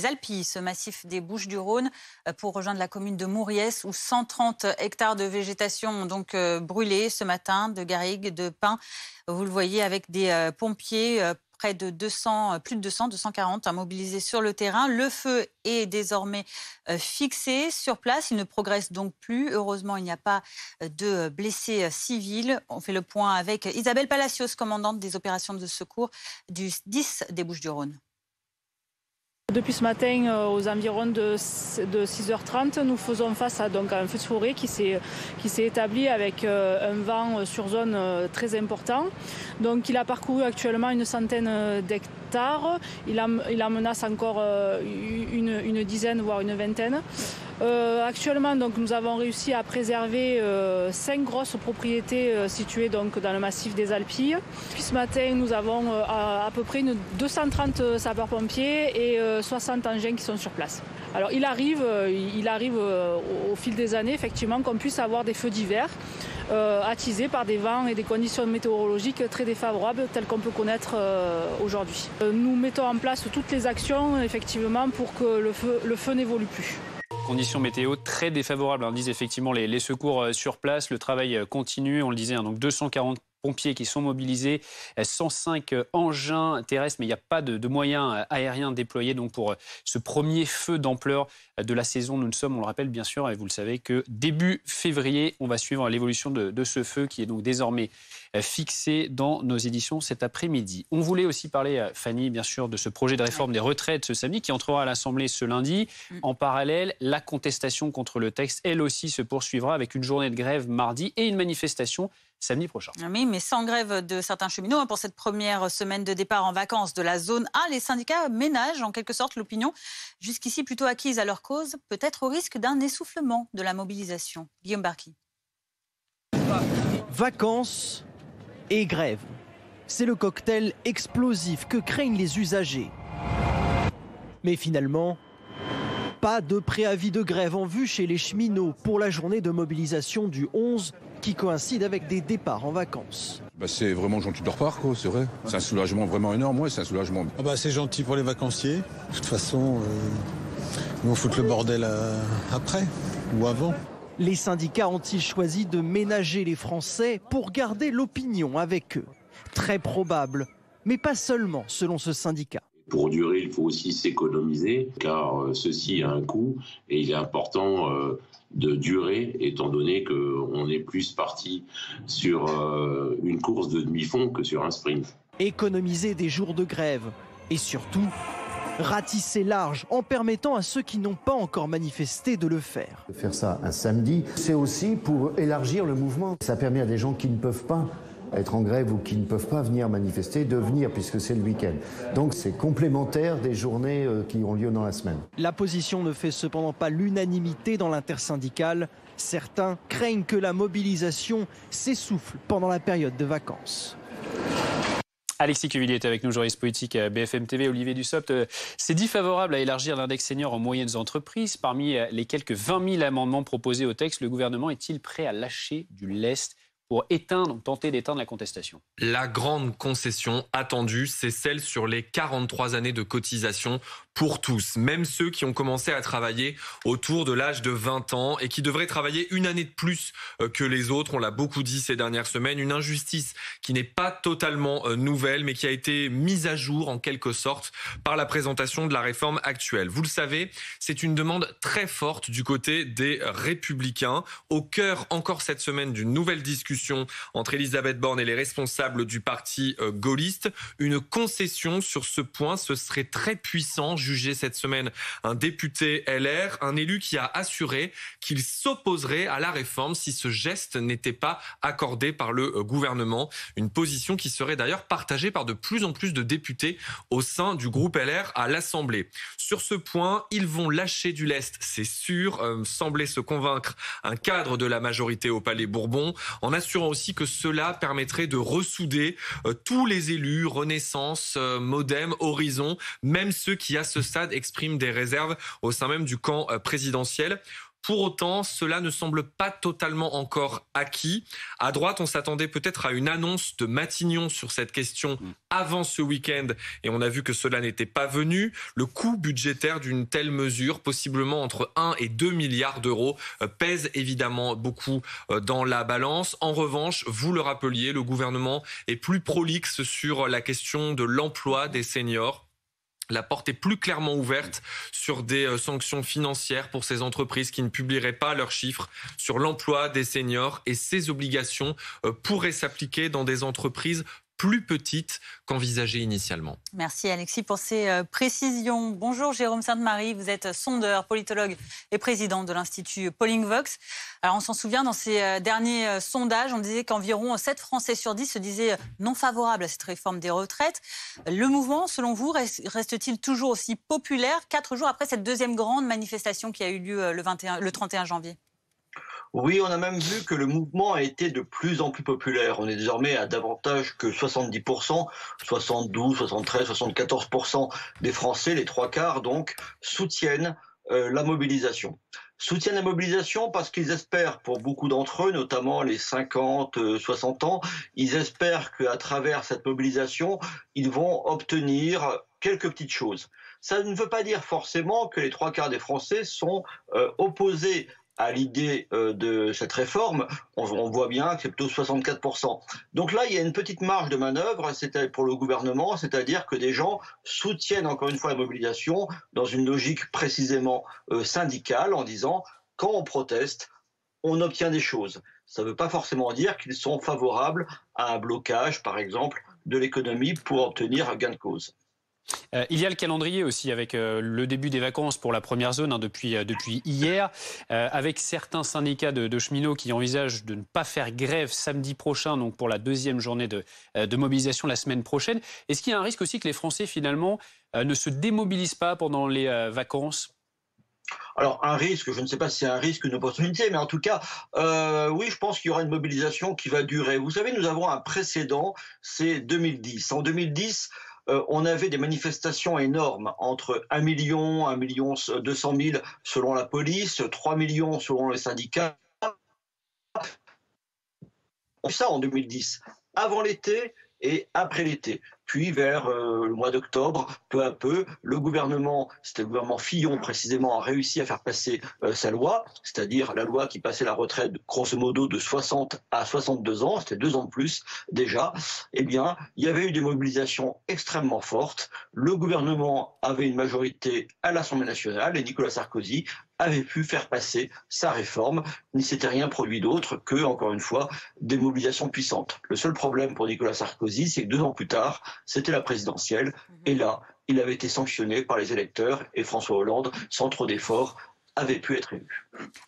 Alpilles, ce massif des Bouches-du-Rhône, pour rejoindre la commune de Mouriès, où 130 hectares de végétation ont donc brûlé ce matin, de garrigues, de pins. Vous le voyez avec des pompiers, près de 200, plus de 200, 240 mobilisés sur le terrain. Le feu est désormais fixé sur place. Il ne progresse donc plus. Heureusement, il n'y a pas de blessés civils. On fait le point avec Isabelle Palacios, commandante des opérations de secours du 10 des Bouches-du-Rhône. Depuis ce matin, aux environs de 6h30, nous faisons face à un feu de forêt qui s'est établi avec un vent sur zone très important. Donc, il a parcouru actuellement une centaine d'hectares. Il en menace encore une dizaine, voire une vingtaine. Actuellement, donc, nous avons réussi à préserver 5 grosses propriétés situées donc, dans le massif des Alpilles. Puis ce matin, nous avons à peu près 230 sapeurs-pompiers et 60 engins qui sont sur place. Alors il arrive au fil des années effectivement qu'on puisse avoir des feux d'hiver attisés par des vents et des conditions météorologiques très défavorables telles qu'on peut connaître aujourd'hui. Nous mettons en place toutes les actions effectivement pour que le feu n'évolue plus. Conditions météo très défavorables, disent effectivement les secours sur place. Le travail continue, on le disait, donc 240 pompiers qui sont mobilisés, 105 engins terrestres, mais il n'y a pas de moyens aériens déployés donc pour ce premier feu d'ampleur de la saison. Nous ne sommes, on le rappelle bien sûr, et vous le savez, que début février, on va suivre l'évolution de ce feu qui est donc désormais fixé dans nos éditions cet après-midi. On voulait aussi parler, Fanny, bien sûr, de ce projet de réforme des retraites ce samedi qui entrera à l'Assemblée ce lundi. En parallèle, la contestation contre le texte, elle aussi, se poursuivra avec une journée de grève mardi et une manifestation samedi prochain. Oui, mais sans grève de certains cheminots pour cette première semaine de départ en vacances de la zone A, les syndicats ménagent en quelque sorte l'opinion jusqu'ici plutôt acquise à leur cause, peut-être au risque d'un essoufflement de la mobilisation. Guillaume Barki. Vacances et grève. C'est le cocktail explosif que craignent les usagers. Mais finalement, pas de préavis de grève en vue chez les cheminots pour la journée de mobilisation du 11 qui coïncide avec des départs en vacances. C'est vraiment gentil de leur part, quoi, c'est vrai. C'est un soulagement vraiment énorme, ouais, c'est un soulagement. C'est gentil pour les vacanciers. De toute façon, Ils vont foutre le bordel après ou avant. Les syndicats ont-ils choisi de ménager les Français pour garder l'opinion avec eux? Très probable, mais pas seulement selon ce syndicat. Pour durer, il faut aussi s'économiser, car ceci a un coût et il est important de durer, étant donné qu'on est plus parti sur une course de demi-fond que sur un sprint. Économiser des jours de grève et surtout ratisser large en permettant à ceux qui n'ont pas encore manifesté de le faire. Faire ça un samedi, c'est aussi pour élargir le mouvement. Ça permet à des gens qui ne peuvent pas être en grève ou qui ne peuvent pas venir manifester, de venir puisque c'est le week-end. Donc c'est complémentaire des journées qui ont lieu dans la semaine. La position ne fait cependant pas l'unanimité dans l'intersyndicale. Certains craignent que la mobilisation s'essouffle pendant la période de vacances. Alexis Cuvillier est avec nous, journaliste politique à BFM TV. Olivier Dussopt s'est dit favorable à élargir l'index senior aux moyennes entreprises. Parmi les quelques 20 000 amendements proposés au texte, le gouvernement est-il prêt à lâcher du lest pour tenter d'éteindre la contestation? La grande concession attendue, c'est celle sur les 43 années de cotisation pour tous, même ceux qui ont commencé à travailler autour de l'âge de 20 ans et qui devraient travailler une année de plus que les autres. On l'a beaucoup dit ces dernières semaines, une injustice qui n'est pas totalement nouvelle, mais qui a été mise à jour en quelque sorte par la présentation de la réforme actuelle. Vous le savez, c'est une demande très forte du côté des Républicains, au cœur encore cette semaine d'une nouvelle discussion entre Elisabeth Borne et les responsables du parti gaulliste. Une concession sur ce point, ce serait très puissant, jugé cette semaine un député LR, un élu qui a assuré qu'il s'opposerait à la réforme si ce geste n'était pas accordé par le gouvernement. Une position qui serait d'ailleurs partagée par de plus en plus de députés au sein du groupe LR à l'Assemblée. Sur ce point, ils vont lâcher du lest, c'est sûr, sembler se convaincre un cadre de la majorité au Palais Bourbon, en assurant aussi que cela permettrait de ressouder tous les élus, Renaissance, Modem, Horizon, même ceux qui à ce stade expriment des réserves au sein même du camp présidentiel. Pour autant, cela ne semble pas totalement encore acquis. À droite, on s'attendait peut-être à une annonce de Matignon sur cette question avant ce week-end et on a vu que cela n'était pas venu. Le coût budgétaire d'une telle mesure, possiblement entre 1 et 2 milliards d'euros, pèse évidemment beaucoup dans la balance. En revanche, vous le rappeliez, le gouvernement est plus prolixe sur la question de l'emploi des seniors. La porte est plus clairement ouverte sur des sanctions financières pour ces entreprises qui ne publieraient pas leurs chiffres sur l'emploi des seniors, et ces obligations pourraient s'appliquer dans des entreprises plus petite qu'envisagé initialement. Merci Alexis pour ces précisions. Bonjour Jérôme Sainte-Marie, vous êtes sondeur, politologue et président de l'Institut Pollingvox. Alors on s'en souvient, dans ces derniers sondages, on disait qu'environ 7 Français sur 10 se disaient non favorables à cette réforme des retraites. Le mouvement, selon vous, reste-t-il toujours aussi populaire 4 jours après cette deuxième grande manifestation qui a eu lieu le 31 janvier ? Oui, on a même vu que le mouvement a été de plus en plus populaire. On est désormais à davantage que 70%, 72, 73, 74% des Français, les 3/4 donc, soutiennent la mobilisation. Soutiennent la mobilisation parce qu'ils espèrent, pour beaucoup d'entre eux, notamment les 50, 60 ans, ils espèrent qu'à travers cette mobilisation, ils vont obtenir quelques petites choses. Ça ne veut pas dire forcément que les 3/4 des Français sont opposés à l'idée de cette réforme. On voit bien que c'est plutôt 64%. Donc là, il y a une petite marge de manœuvre pour le gouvernement, c'est-à-dire que des gens soutiennent encore une fois la mobilisation dans une logique précisément syndicale, en disant quand on proteste, on obtient des choses. Ça ne veut pas forcément dire qu'ils sont favorables à un blocage, par exemple, de l'économie pour obtenir un gain de cause. Il y a le calendrier aussi avec le début des vacances pour la première zone depuis hier, avec certains syndicats de cheminots qui envisagent de ne pas faire grève samedi prochain, donc pour la deuxième journée de mobilisation la semaine prochaine. Est-ce qu'il y a un risque aussi que les Français finalement ne se démobilisent pas pendant les vacances ? Alors un risque, je ne sais pas si c'est un risque ou une opportunité, mais en tout cas, oui, je pense qu'il y aura une mobilisation qui va durer. Vous savez, nous avons un précédent, c'est 2010. En 2010, on avait des manifestations énormes, entre 1 million, 1 200 000 selon la police, 3 millions selon les syndicats. Ça en 2010. Avant l'été, et après l'été. Puis vers le mois d'octobre, peu à peu, le gouvernement, c'était le gouvernement Fillon précisément, a réussi à faire passer sa loi, c'est-à-dire la loi qui passait la retraite grosso modo de 60 à 62 ans, c'était 2 ans de plus déjà. Eh bien, il y avait eu des mobilisations extrêmement fortes. Le gouvernement avait une majorité à l'Assemblée nationale et Nicolas Sarkozy avait pu faire passer sa réforme. Il ne s'était rien produit d'autre que, encore une fois, des mobilisations puissantes. Le seul problème pour Nicolas Sarkozy, c'est que 2 ans plus tard, c'était la présidentielle. Et là, il avait été sanctionné par les électeurs et François Hollande, sans trop d'efforts, avait pu être élu.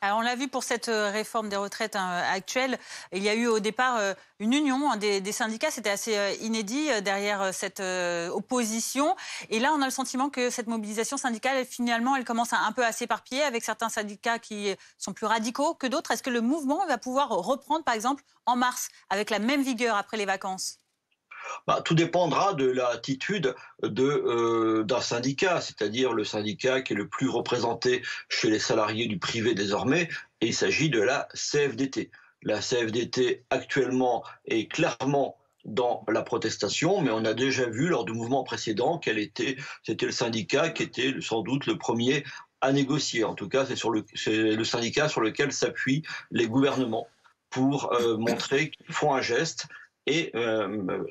Alors on l'a vu pour cette réforme des retraites actuelle, il y a eu au départ une union des syndicats, c'était assez inédit derrière cette opposition. Et là on a le sentiment que cette mobilisation syndicale, finalement, elle commence un peu à s'éparpiller avec certains syndicats qui sont plus radicaux que d'autres. Est-ce que le mouvement va pouvoir reprendre, par exemple, en mars, avec la même vigueur après les vacances ? Tout dépendra de l'attitude d'un syndicat, c'est-à-dire le syndicat qui est le plus représenté chez les salariés du privé désormais, et il s'agit de la CFDT. La CFDT actuellement est clairement dans la protestation, mais on a déjà vu lors du mouvement précédent c'était le syndicat qui était sans doute le premier à négocier. En tout cas, c'est le syndicat sur lequel s'appuient les gouvernements pour montrer qu'ils font un geste et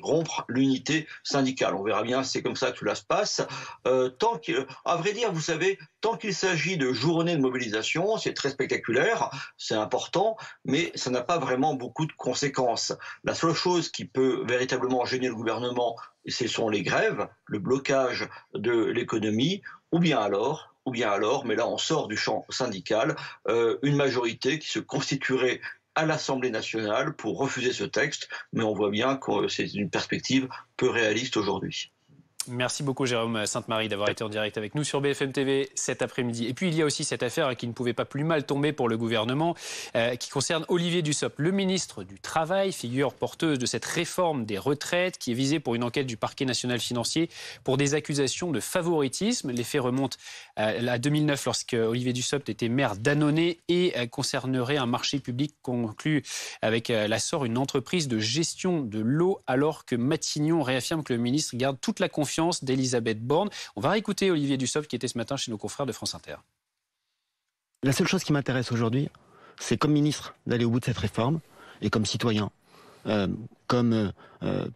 rompre l'unité syndicale. On verra bien, c'est comme ça que cela se passe. À vrai dire, vous savez, tant qu'il s'agit de journées de mobilisation, c'est très spectaculaire, c'est important, mais ça n'a pas vraiment beaucoup de conséquences. La seule chose qui peut véritablement gêner le gouvernement, ce sont les grèves, le blocage de l'économie, ou bien alors, mais là on sort du champ syndical, une majorité qui se constituerait à l'Assemblée nationale pour refuser ce texte, mais on voit bien que c'est une perspective peu réaliste aujourd'hui. Merci beaucoup Jérôme Sainte-Marie d'avoir été en direct avec nous sur BFM TV cet après-midi. Et puis il y a aussi cette affaire qui ne pouvait pas plus mal tomber pour le gouvernement, qui concerne Olivier Dussopt, le ministre du Travail, figure porteuse de cette réforme des retraites qui est visée pour une enquête du parquet national financier pour des accusations de favoritisme. Les faits remontent à 2009 lorsque Olivier Dussopt était maire d'Annonay et concernerait un marché public conclu avec l'Assor, une entreprise de gestion de l'eau, alors que Matignon réaffirme que le ministre garde toute la confiance d'Elisabeth Borne. On va réécouter Olivier Dussopt qui était ce matin chez nos confrères de France Inter. La seule chose qui m'intéresse aujourd'hui, c'est comme ministre d'aller au bout de cette réforme et comme citoyen, comme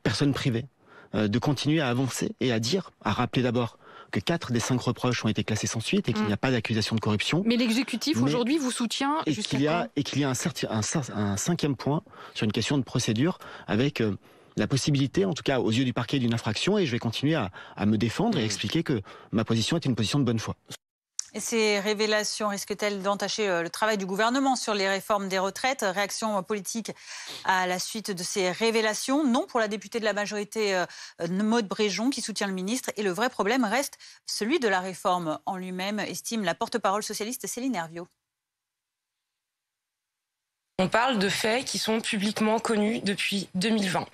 personne privée, de continuer à avancer et à rappeler d'abord que 4 des 5 reproches ont été classés sans suite et qu'il n'y a pas d'accusation de corruption. Mais l'exécutif aujourd'hui vous soutient jusqu'à quand ? Et qu'il y a un 5e point sur une question de procédure avec la possibilité, en tout cas aux yeux du parquet, d'une infraction, et je vais continuer à me défendre et expliquer que ma position est une position de bonne foi. Et ces révélations risquent-elles d'entacher le travail du gouvernement sur les réformes des retraites ? Réaction politique à la suite de ces révélations ? Non, pour la députée de la majorité Maude Bréjon qui soutient le ministre. Et le vrai problème reste celui de la réforme en lui-même, estime la porte-parole socialiste Céline Herviot. On parle de faits qui sont publiquement connus depuis 2020,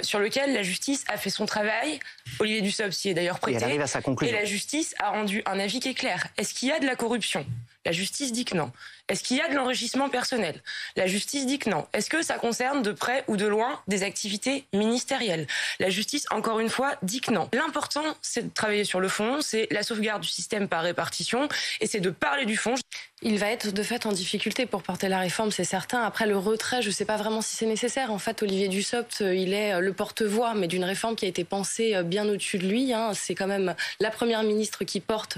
sur lesquels la justice a fait son travail. Olivier Dussopt s'y est d'ailleurs prêté. Et elle arrive à sa conclusion. Et la justice a rendu un avis qui est clair. Est-ce qu'il y a de la corruption ? La justice dit que non. Est-ce qu'il y a de l'enrichissement personnel ? La justice dit que non. Est-ce que ça concerne de près ou de loin des activités ministérielles ? La justice, encore une fois, dit que non. L'important, c'est de travailler sur le fond, c'est la sauvegarde du système par répartition, et c'est de parler du fond. Il va être de fait en difficulté pour porter la réforme, c'est certain. Après le retrait, je ne sais pas vraiment si c'est nécessaire. En fait, Olivier Dussopt, il est le porte-voix, mais d'une réforme qui a été pensée bien au-dessus de lui. C'est quand même la première ministre qui porte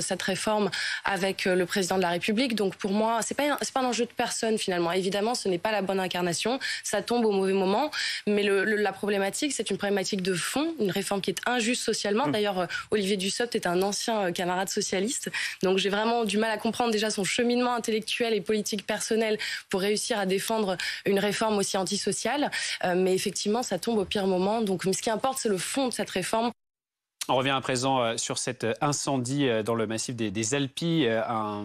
cette réforme avec le président de la République. Donc pour moi, c'est pas un enjeu de personne finalement. Évidemment, ce n'est pas la bonne incarnation. Ça tombe au mauvais moment. Mais la problématique, c'est une problématique de fond, une réforme qui est injuste socialement. D'ailleurs, Olivier Dussopt est un ancien camarade socialiste. Donc j'ai vraiment du mal à comprendre déjà son cheminement intellectuel et politique personnel pour réussir à défendre une réforme aussi antisociale. Mais effectivement, ça tombe au pire moment. Donc ce qui importe, c'est le fond de cette réforme. On revient à présent sur cet incendie dans le massif des Alpilles, un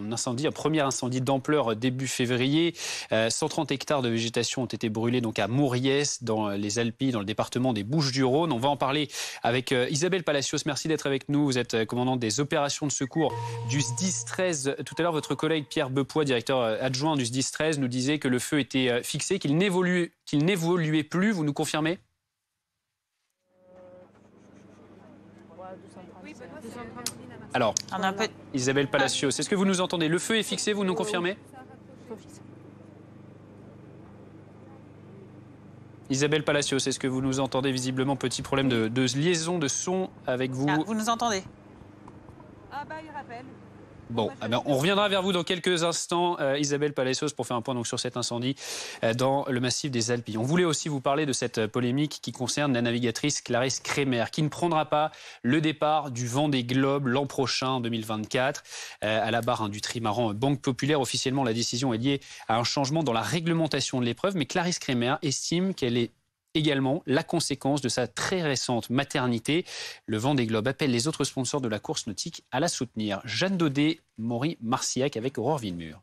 premier incendie d'ampleur début février. 130 hectares de végétation ont été brûlés donc à Mauriès, dans les Alpilles, dans le département des Bouches-du-Rhône. On va en parler avec Isabelle Palacios. Merci d'être avec nous. Vous êtes commandante des opérations de secours du SDIS 13. Tout à l'heure, votre collègue Pierre Bepoix, directeur adjoint du SDIS 13, nous disait que le feu était fixé, qu'il n'évoluait plus. Vous nous confirmez ? Alors, Isabelle Palacios, est-ce que vous nous entendez? Le feu est fixé, vous nous confirmez? Isabelle Palacios, est-ce que vous nous entendez? Visiblement, petit problème de liaison de son avec vous. Ah, vous nous entendez? Il rappelle. Bon, on reviendra vers vous dans quelques instants, Isabelle Palacios, pour faire un point donc, sur cet incendie dans le massif des Alpilles. On voulait aussi vous parler de cette polémique qui concerne la navigatrice Clarisse Kremer, qui ne prendra pas le départ du Vendée Globe l'an prochain, en 2024. À la barre du trimaran Banque Populaire, officiellement, la décision est liée à un changement dans la réglementation de l'épreuve, mais Clarisse Kremer estime qu'elle est également la conséquence de sa très récente maternité. Le Vendée Globe appelle les autres sponsors de la course nautique à la soutenir. Jeanne Daudet, Maury Marcillac avec Aurore Villemur.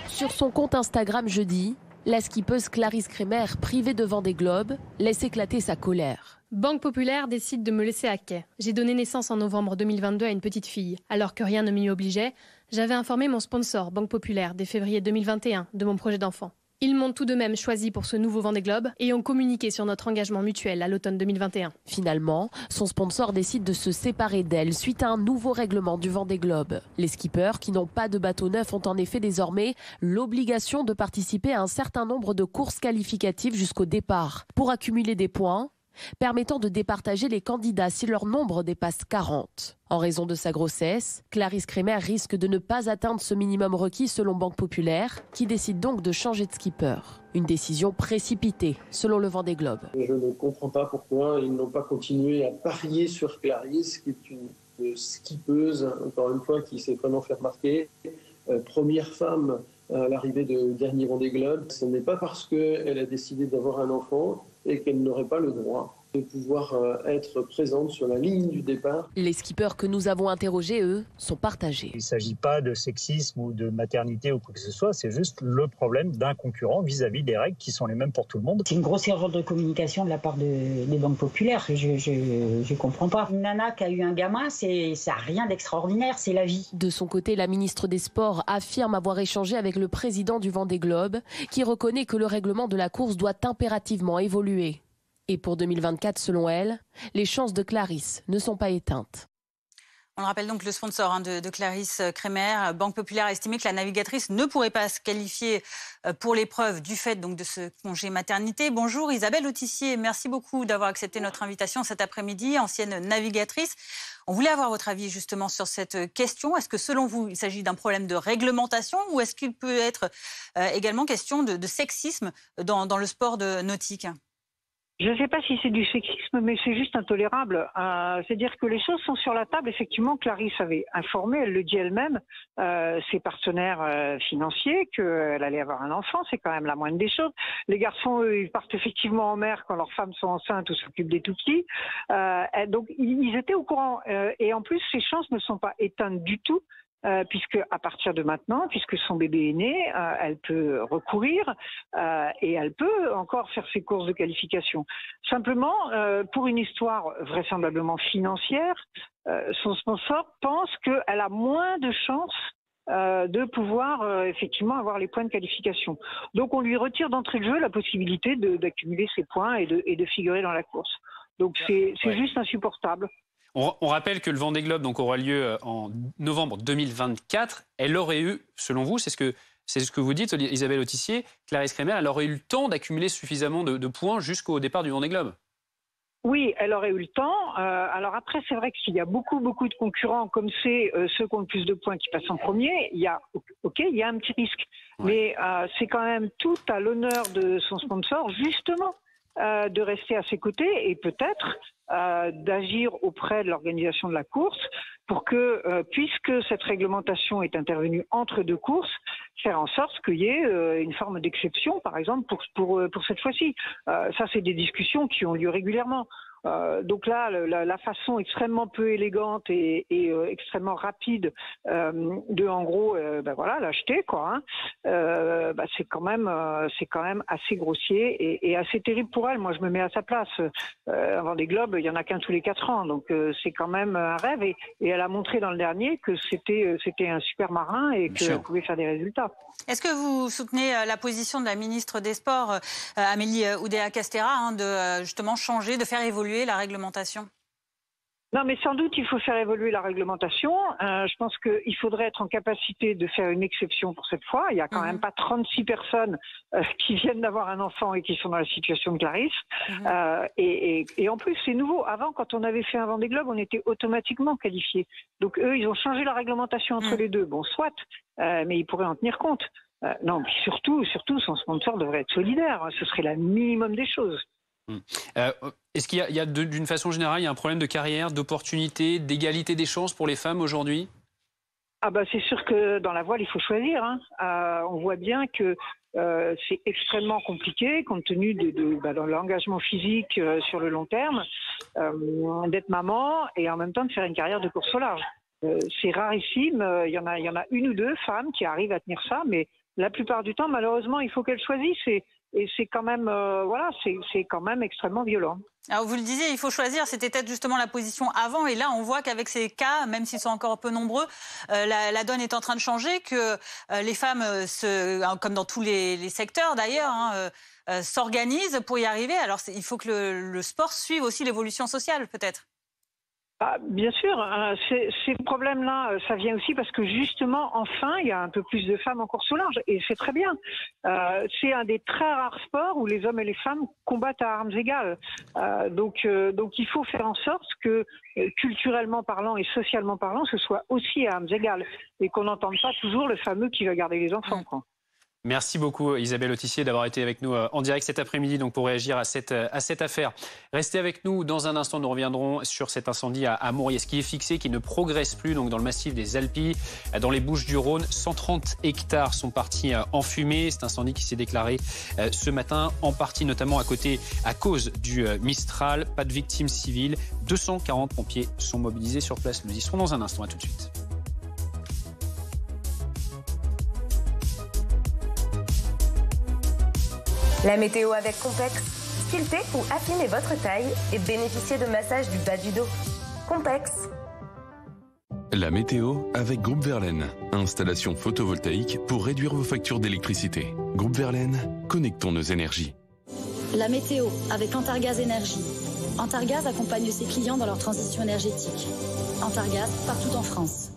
Sur son compte Instagram jeudi, la skippeuse Clarisse Kremer, privée de Vendée Globe, laisse éclater sa colère. Banque Populaire décide de me laisser à quai. J'ai donné naissance en novembre 2022 à une petite fille. Alors que rien ne m'y obligeait, j'avais informé mon sponsor, Banque Populaire, dès février 2021, de mon projet d'enfant. Ils m'ont tout de même choisi pour ce nouveau Vendée Globe et ont communiqué sur notre engagement mutuel à l'automne 2021. Finalement, son sponsor décide de se séparer d'elle suite à un nouveau règlement du Vendée Globe. Les skippers qui n'ont pas de bateau neuf ont en effet désormais l'obligation de participer à un certain nombre de courses qualificatives jusqu'au départ pour accumuler des points permettant de départager les candidats si leur nombre dépasse 40. En raison de sa grossesse, Clarisse Kremer risque de ne pas atteindre ce minimum requis selon Banque Populaire, qui décide donc de changer de skipper. Une décision précipitée, selon le Vendée Globe. Je ne comprends pas pourquoi ils n'ont pas continué à parier sur Clarisse, qui est une skippeuse, encore une fois, qui s'est vraiment fait remarquer. Première femme à l'arrivée de dernier Vendée Globe. Ce n'est pas parce qu'elle a décidé d'avoir un enfant et qu'elle n'aurait pas le droit de pouvoir être présente sur la ligne du départ. Les skippers que nous avons interrogés, eux, sont partagés. Il ne s'agit pas de sexisme ou de maternité ou quoi que ce soit, c'est juste le problème d'un concurrent vis-à-vis des règles qui sont les mêmes pour tout le monde. C'est une grosse erreur de communication de la part des banques populaires, je comprends pas. Une nana qui a eu un gamin, ça n'a rien d'extraordinaire, c'est la vie. De son côté, la ministre des Sports affirme avoir échangé avec le président du Vendée Globe, qui reconnaît que le règlement de la course doit impérativement évoluer. Et pour 2024, selon elle, les chances de Clarisse ne sont pas éteintes. On le rappelle donc, le sponsor de Clarisse Kremer, Banque Populaire, a estimé que la navigatrice ne pourrait pas se qualifier pour l'épreuve du fait donc, de ce congé maternité. Bonjour Isabelle Autissier, merci beaucoup d'avoir accepté notre invitation cet après-midi, ancienne navigatrice. On voulait avoir votre avis justement sur cette question. Est-ce que selon vous, il s'agit d'un problème de réglementation ou est-ce qu'il peut être également question de sexisme dans le sport nautique ? Je ne sais pas si c'est du sexisme, mais c'est juste intolérable. C'est-à-dire que les choses sont sur la table. Effectivement, Clarisse avait informé, elle le dit elle-même, ses partenaires financiers qu'elle allait avoir un enfant. C'est quand même la moindre des choses. Les garçons, eux, ils partent effectivement en mer quand leurs femmes sont enceintes ou s'occupent des tout-petits. Donc, ils étaient au courant. Et en plus, ces chances ne sont pas éteintes du tout. Puisque à partir de maintenant, puisque son bébé est né, elle peut recourir et elle peut encore faire ses courses de qualification. Simplement, pour une histoire vraisemblablement financière, son sponsor pense qu'elle a moins de chances de pouvoir effectivement avoir les points de qualification. Donc on lui retire d'entrée de jeu la possibilité d'accumuler ses points et de figurer dans la course. Donc c'est juste insupportable. On rappelle que le Vendée Globe donc, aura lieu en novembre 2024. Elle aurait eu, selon vous, c'est ce que vous dites, Isabelle Autissier, Clarisse Kremer, elle aurait eu le temps d'accumuler suffisamment de points jusqu'au départ du Vendée Globe. Oui, elle aurait eu le temps. Alors après, c'est vrai que s'il y a beaucoup de concurrents, comme c'est ceux qui ont le plus de points qui passent en premier, il y a un petit risque. Ouais. Mais c'est quand même tout à l'honneur de son sponsor, justement, de rester à ses côtés et peut-être d'agir auprès de l'organisation de la course pour que, puisque cette réglementation est intervenue entre deux courses, faire en sorte qu'il y ait une forme d'exception, par exemple, pour cette fois-ci. Ça, c'est des discussions qui ont lieu régulièrement. Donc là, la façon extrêmement peu élégante et extrêmement rapide de, en gros, l'acheter, quoi. C'est quand même assez grossier et assez terrible pour elle. Moi, je me mets à sa place. Avant des globes, il y en a qu'un tous les 4 ans, donc c'est quand même un rêve. Et elle a montré dans le dernier que c'était un super marin et qu'elle pouvait faire des résultats. Est-ce que vous soutenez la position de la ministre des Sports, Amélie Oudéa-Castéra, de justement changer, de faire évoluer la réglementation? Non, mais sans doute, il faut faire évoluer la réglementation. Je pense qu'il faudrait être en capacité de faire une exception pour cette fois. Il n'y a quand même pas 36 personnes qui viennent d'avoir un enfant et qui sont dans la situation de Clarisse. Et en plus, c'est nouveau. Avant, quand on avait fait un Vendée Globe, on était automatiquement qualifiés. Donc eux, ils ont changé la réglementation entre les deux. Bon, soit, mais ils pourraient en tenir compte. Non, mais surtout, son sponsor devrait être solidaire. Ce serait le minimum des choses. Est-ce qu'il y a d'une façon générale, il y a un problème de carrière, d'opportunité, d'égalité des chances pour les femmes aujourd'hui ? Ah bah c'est sûr que dans la voile, il faut choisir. On voit bien que c'est extrêmement compliqué compte tenu de l'engagement physique sur le long terme, d'être maman et en même temps de faire une carrière de course au large. C'est rarissime. Il y en a une ou deux femmes qui arrivent à tenir ça, mais la plupart du temps, malheureusement, il faut qu'elles choisissent. Et c'est quand même, c'est quand même extrêmement violent. Alors vous le disiez, il faut choisir. C'était peut-être justement la position avant. Et là, on voit qu'avec ces cas, même s'ils sont encore un peu nombreux, la donne est en train de changer. Que les femmes, comme dans tous les secteurs d'ailleurs, s'organisent pour y arriver. Alors il faut que le sport suive aussi l'évolution sociale, peut-être. Bien sûr, ces problèmes-là, ça vient aussi parce que justement, enfin, il y a un peu plus de femmes en course au large et c'est très bien. C'est un des très rares sports où les hommes et les femmes combattent à armes égales. Donc il faut faire en sorte que, culturellement parlant et socialement parlant, ce soit aussi à armes égales et qu'on n'entende pas toujours le fameux qui va garder les enfants, quoi. Merci beaucoup Isabelle Autissier d'avoir été avec nous en direct cet après-midi donc pour réagir à cette affaire. Restez avec nous dans un instant, nous reviendrons sur cet incendie à Mauriès qui est fixé, qui ne progresse plus donc dans le massif des Alpilles, dans les Bouches-du-Rhône. 130 hectares sont partis en fumée. C'est un incendie qui s'est déclaré ce matin, en partie notamment à cause du Mistral. Pas de victimes civiles. 240 pompiers sont mobilisés sur place. Nous y serons dans un instant, à tout de suite. La météo avec Compex. Sculptez ou affinez votre taille et bénéficiez de massages du bas du dos. Compex. La météo avec Groupe Verlaine. Installation photovoltaïque pour réduire vos factures d'électricité. Groupe Verlaine, connectons nos énergies. La météo avec Antargaz Énergie. Antargaz accompagne ses clients dans leur transition énergétique. Antargaz partout en France.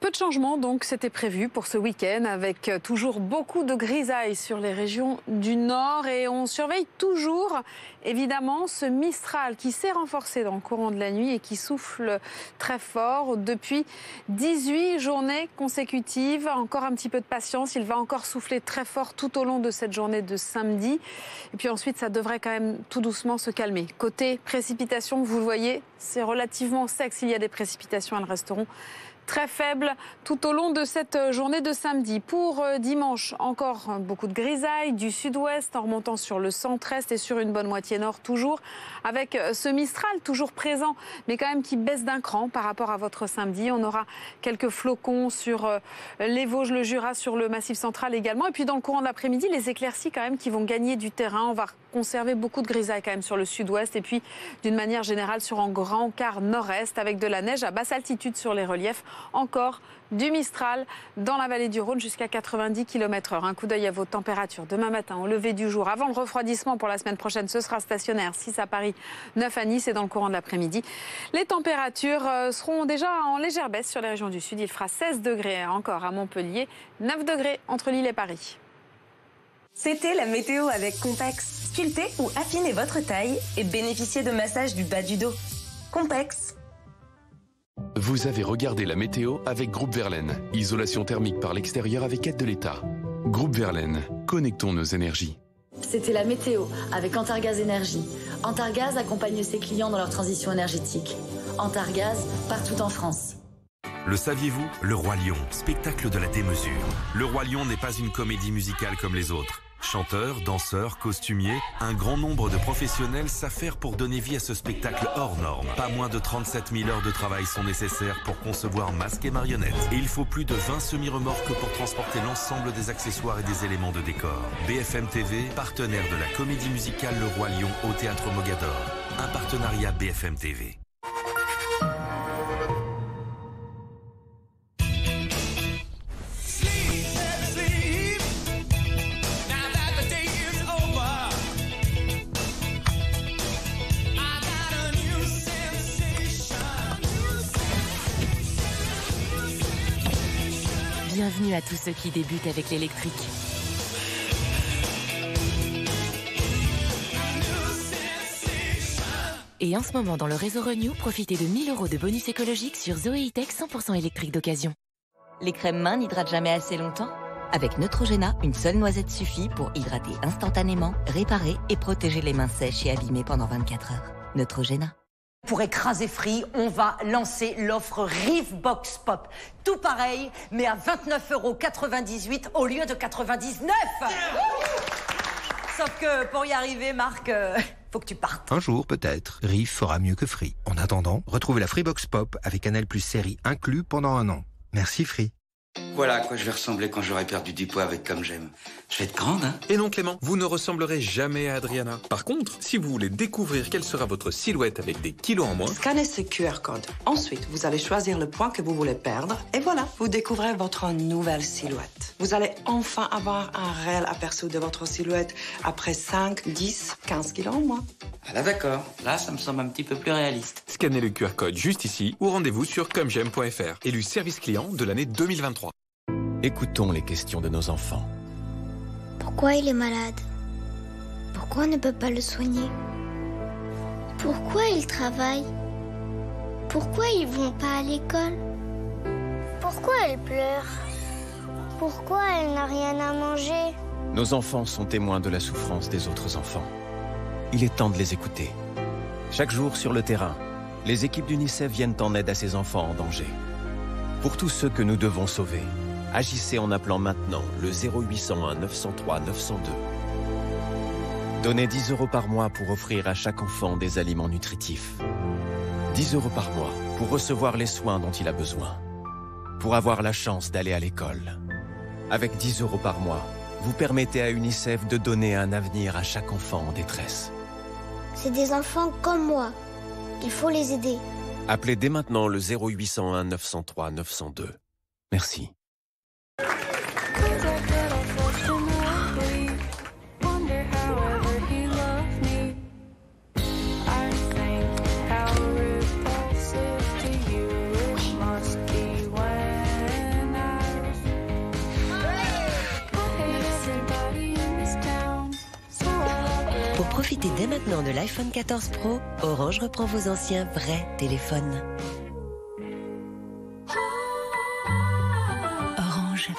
Peu de changements, donc, c'était prévu pour ce week-end avec toujours beaucoup de grisailles sur les régions du Nord. Et on surveille toujours, évidemment, ce Mistral qui s'est renforcé dans le courant de la nuit et qui souffle très fort depuis 18 journées consécutives. Encore un petit peu de patience, il va encore souffler très fort tout au long de cette journée de samedi. Et puis ensuite, ça devrait quand même tout doucement se calmer. Côté précipitations, vous le voyez, c'est relativement sec. S'il y a des précipitations, elles resteront très faible tout au long de cette journée de samedi. Pour dimanche, encore beaucoup de grisailles du sud-ouest en remontant sur le centre-est et sur une bonne moitié nord toujours, avec ce Mistral toujours présent, mais quand même qui baisse d'un cran par rapport à votre samedi. On aura quelques flocons sur les Vosges, le Jura, sur le Massif central également. Et puis dans le courant de l'après-midi, les éclaircies quand même qui vont gagner du terrain. On va conserver beaucoup de grisailles quand même sur le sud-ouest et puis d'une manière générale sur un grand quart nord-est avec de la neige à basse altitude sur les reliefs. Encore du Mistral dans la vallée du Rhône jusqu'à 90 km/h. Un coup d'œil à vos températures demain matin au lever du jour. Avant le refroidissement pour la semaine prochaine, ce sera stationnaire. 6 à Paris, 9 à Nice et dans le courant de l'après-midi. Les températures seront déjà en légère baisse sur les régions du sud. Il fera 16 degrés encore à Montpellier, 9 degrés entre Lille et Paris. C'était la météo avec Compex. Sculptez ou affinez votre taille et bénéficiez de massages du bas du dos. Compex. Vous avez regardé la météo avec Groupe Verlaine. Isolation thermique par l'extérieur avec aide de l'État. Groupe Verlaine, connectons nos énergies. C'était la météo avec Antargaz Énergie. Antargaz accompagne ses clients dans leur transition énergétique. Antargaz partout en France. Le saviez-vous? Le Roi Lion, spectacle de la démesure. Le Roi Lion n'est pas une comédie musicale comme les autres. Chanteurs, danseurs, costumiers, un grand nombre de professionnels s'affairent pour donner vie à ce spectacle hors norme. Pas moins de 37 000 heures de travail sont nécessaires pour concevoir masques et marionnettes. Et il faut plus de 20 semi-remorques pour transporter l'ensemble des accessoires et des éléments de décor. BFM TV, partenaire de la comédie musicale Le Roi Lion au Théâtre Mogador. Un partenariat BFM TV. Bienvenue à tous ceux qui débutent avec l'électrique. Et en ce moment, dans le réseau Renew, profitez de 1 000 € de bonus écologique sur Zoé E-Tech 100% électrique d'occasion. Les crèmes mains n'hydratent jamais assez longtemps? Avec Neutrogena, une seule noisette suffit pour hydrater instantanément, réparer et protéger les mains sèches et abîmées pendant 24 heures. Neutrogena. Pour écraser Free, on va lancer l'offre Riff Box Pop. Tout pareil, mais à 29,98 € au lieu de 99 €. Sauf que pour y arriver, Marc, faut que tu partes. Un jour, peut-être, Riff fera mieux que Free. En attendant, retrouvez la Freebox Pop avec Canal+ série inclus pendant 1 an. Merci Free. Voilà à quoi je vais ressembler quand j'aurai perdu du poids avec Comme J'aime. Je vais être grande, hein? Et non Clément, vous ne ressemblerez jamais à Adriana. Par contre, si vous voulez découvrir quelle sera votre silhouette avec des kilos en moins... Scannez ce QR code. Ensuite, vous allez choisir le poids que vous voulez perdre. Et voilà, vous découvrez votre nouvelle silhouette. Vous allez enfin avoir un réel aperçu de votre silhouette après 5, 10, 15 kilos en moins. Ah là d'accord, là ça me semble un petit peu plus réaliste. Scannez le QR code juste ici ou rendez-vous sur commej'aime.fr. Élu service client de l'année 2023. Écoutons les questions de nos enfants. Pourquoi il est malade? Pourquoi on ne peut pas le soigner? Pourquoi il travaille? Pourquoi ils vont pas à l'école? Pourquoi elle pleure? Pourquoi elle n'a rien à manger? Nos enfants sont témoins de la souffrance des autres enfants. Il est temps de les écouter. Chaque jour sur le terrain, les équipes d'UNICEF viennent en aide à ces enfants en danger. Pour tous ceux que nous devons sauver, agissez en appelant maintenant le 0801 903 902. Donnez 10 € par mois pour offrir à chaque enfant des aliments nutritifs. 10 € par mois pour recevoir les soins dont il a besoin. Pour avoir la chance d'aller à l'école. Avec 10 € par mois, vous permettez à UNICEF de donner un avenir à chaque enfant en détresse. C'est des enfants comme moi. Il faut les aider. Appelez dès maintenant le 0801 903 902. Merci. Pour profiter dès maintenant de l'iPhone 14 Pro, Orange reprend vos anciens vrais téléphones. Orange.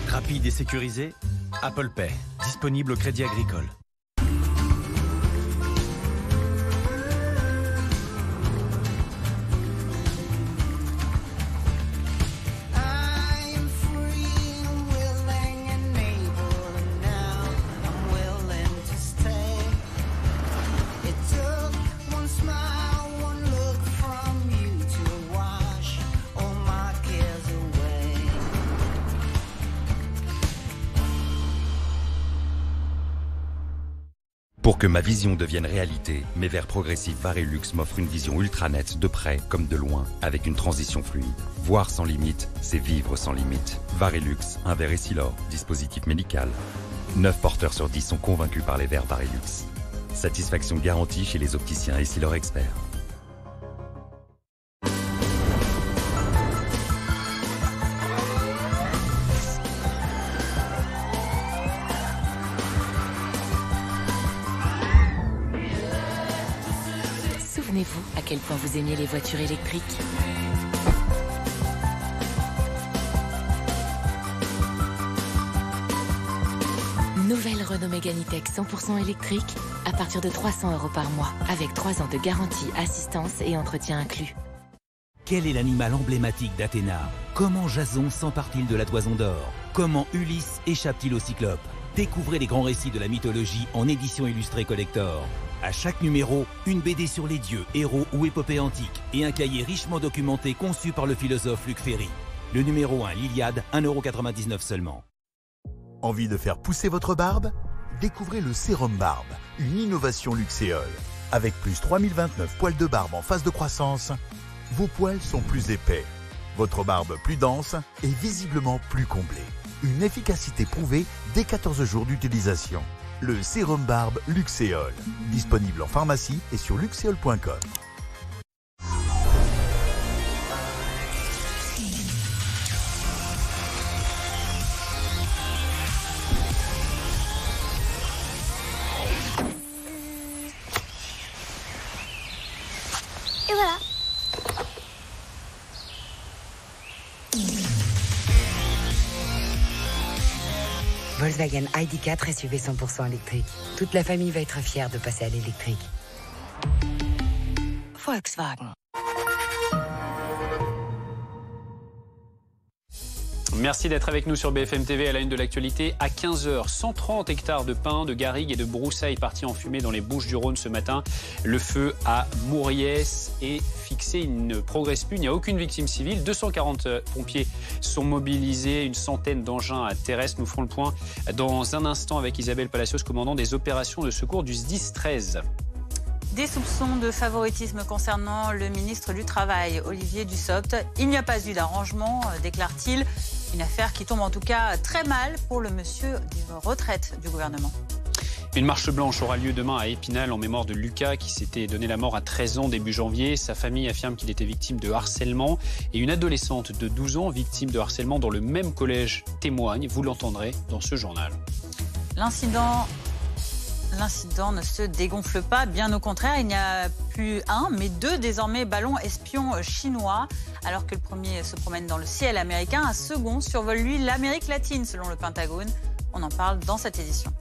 Rapide et sécurisé, Apple Pay, disponible au Crédit Agricole. Pour que ma vision devienne réalité, mes verres progressifs Varilux m'offrent une vision ultra nette de près comme de loin, avec une transition fluide. Voir sans limite, c'est vivre sans limite. Varilux, un verre Essilor, dispositif médical. 9 porteurs sur 10 sont convaincus par les verres Varilux. Satisfaction garantie chez les opticiens Essilor experts. Souvenez-vous à quel point vous aimiez les voitures électriques. Nouvelle Renault Mégane E-Tech 100% électrique à partir de 300 € par mois, avec 3 ans de garantie, assistance et entretien inclus. Quel est l'animal emblématique d'Athéna? Comment Jason s'empare-t-il de la toison d'or? Comment Ulysse échappe-t-il au Cyclope? Découvrez les grands récits de la mythologie en édition illustrée collector. À chaque numéro, une BD sur les dieux, héros ou épopées antiques et un cahier richement documenté conçu par le philosophe Luc Ferry. Le numéro 1, l'Iliade, 1,99 € seulement. Envie de faire pousser votre barbe? Découvrez le Sérum Barbe, une innovation Luxéol. Avec plus 3029 poils de barbe en phase de croissance, Vos poils sont plus épais, votre barbe plus dense et visiblement plus comblée. Une efficacité prouvée dès 14 jours d'utilisation. Le sérum barbe Luxéol. Disponible en pharmacie et sur luxéol.com. Et voilà. Volkswagen ID4 SUV 100% électrique. Toute la famille va être fière de passer à l'électrique. Volkswagen. Merci d'être avec nous sur BFM TV à la une de l'actualité. À 15h, 130 hectares de pins, de garrigues et de broussailles partis en fumée dans les Bouches-du-Rhône ce matin. Le feu à Mouriès est fixé, il ne progresse plus, il n'y a aucune victime civile. 240 pompiers sont mobilisés, une centaine d'engins terrestres. Nous ferons le point dans un instant avec Isabelle Palacios, commandant des opérations de secours du SDIS 13. Des soupçons de favoritisme concernant le ministre du Travail, Olivier Dussopt. Il n'y a pas eu d'arrangement, déclare-t-il. Une affaire qui tombe en tout cas très mal pour le monsieur des retraites du gouvernement. Une marche blanche aura lieu demain à Épinal en mémoire de Lucas qui s'était donné la mort à 13 ans début janvier. Sa famille affirme qu'il était victime de harcèlement et une adolescente de 12 ans victime de harcèlement dans le même collège témoigne. Vous l'entendrez dans ce journal. L'incident ne se dégonfle pas, bien au contraire. Il n'y a plus un, mais deux désormais ballons espions chinois. Alors que le premier se promène dans le ciel américain, un second survole lui l'Amérique latine selon le Pentagone. On en parle dans cette édition.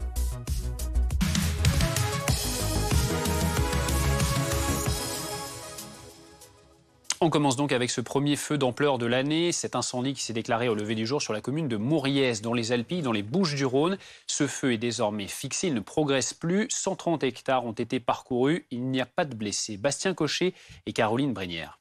On commence donc avec ce premier feu d'ampleur de l'année, cet incendie qui s'est déclaré au lever du jour sur la commune de Mouriès, dans les Alpilles, dans les Bouches-du-Rhône. Ce feu est désormais fixé, il ne progresse plus. 130 hectares ont été parcourus, il n'y a pas de blessés. Bastien Cochet et Caroline Brénière.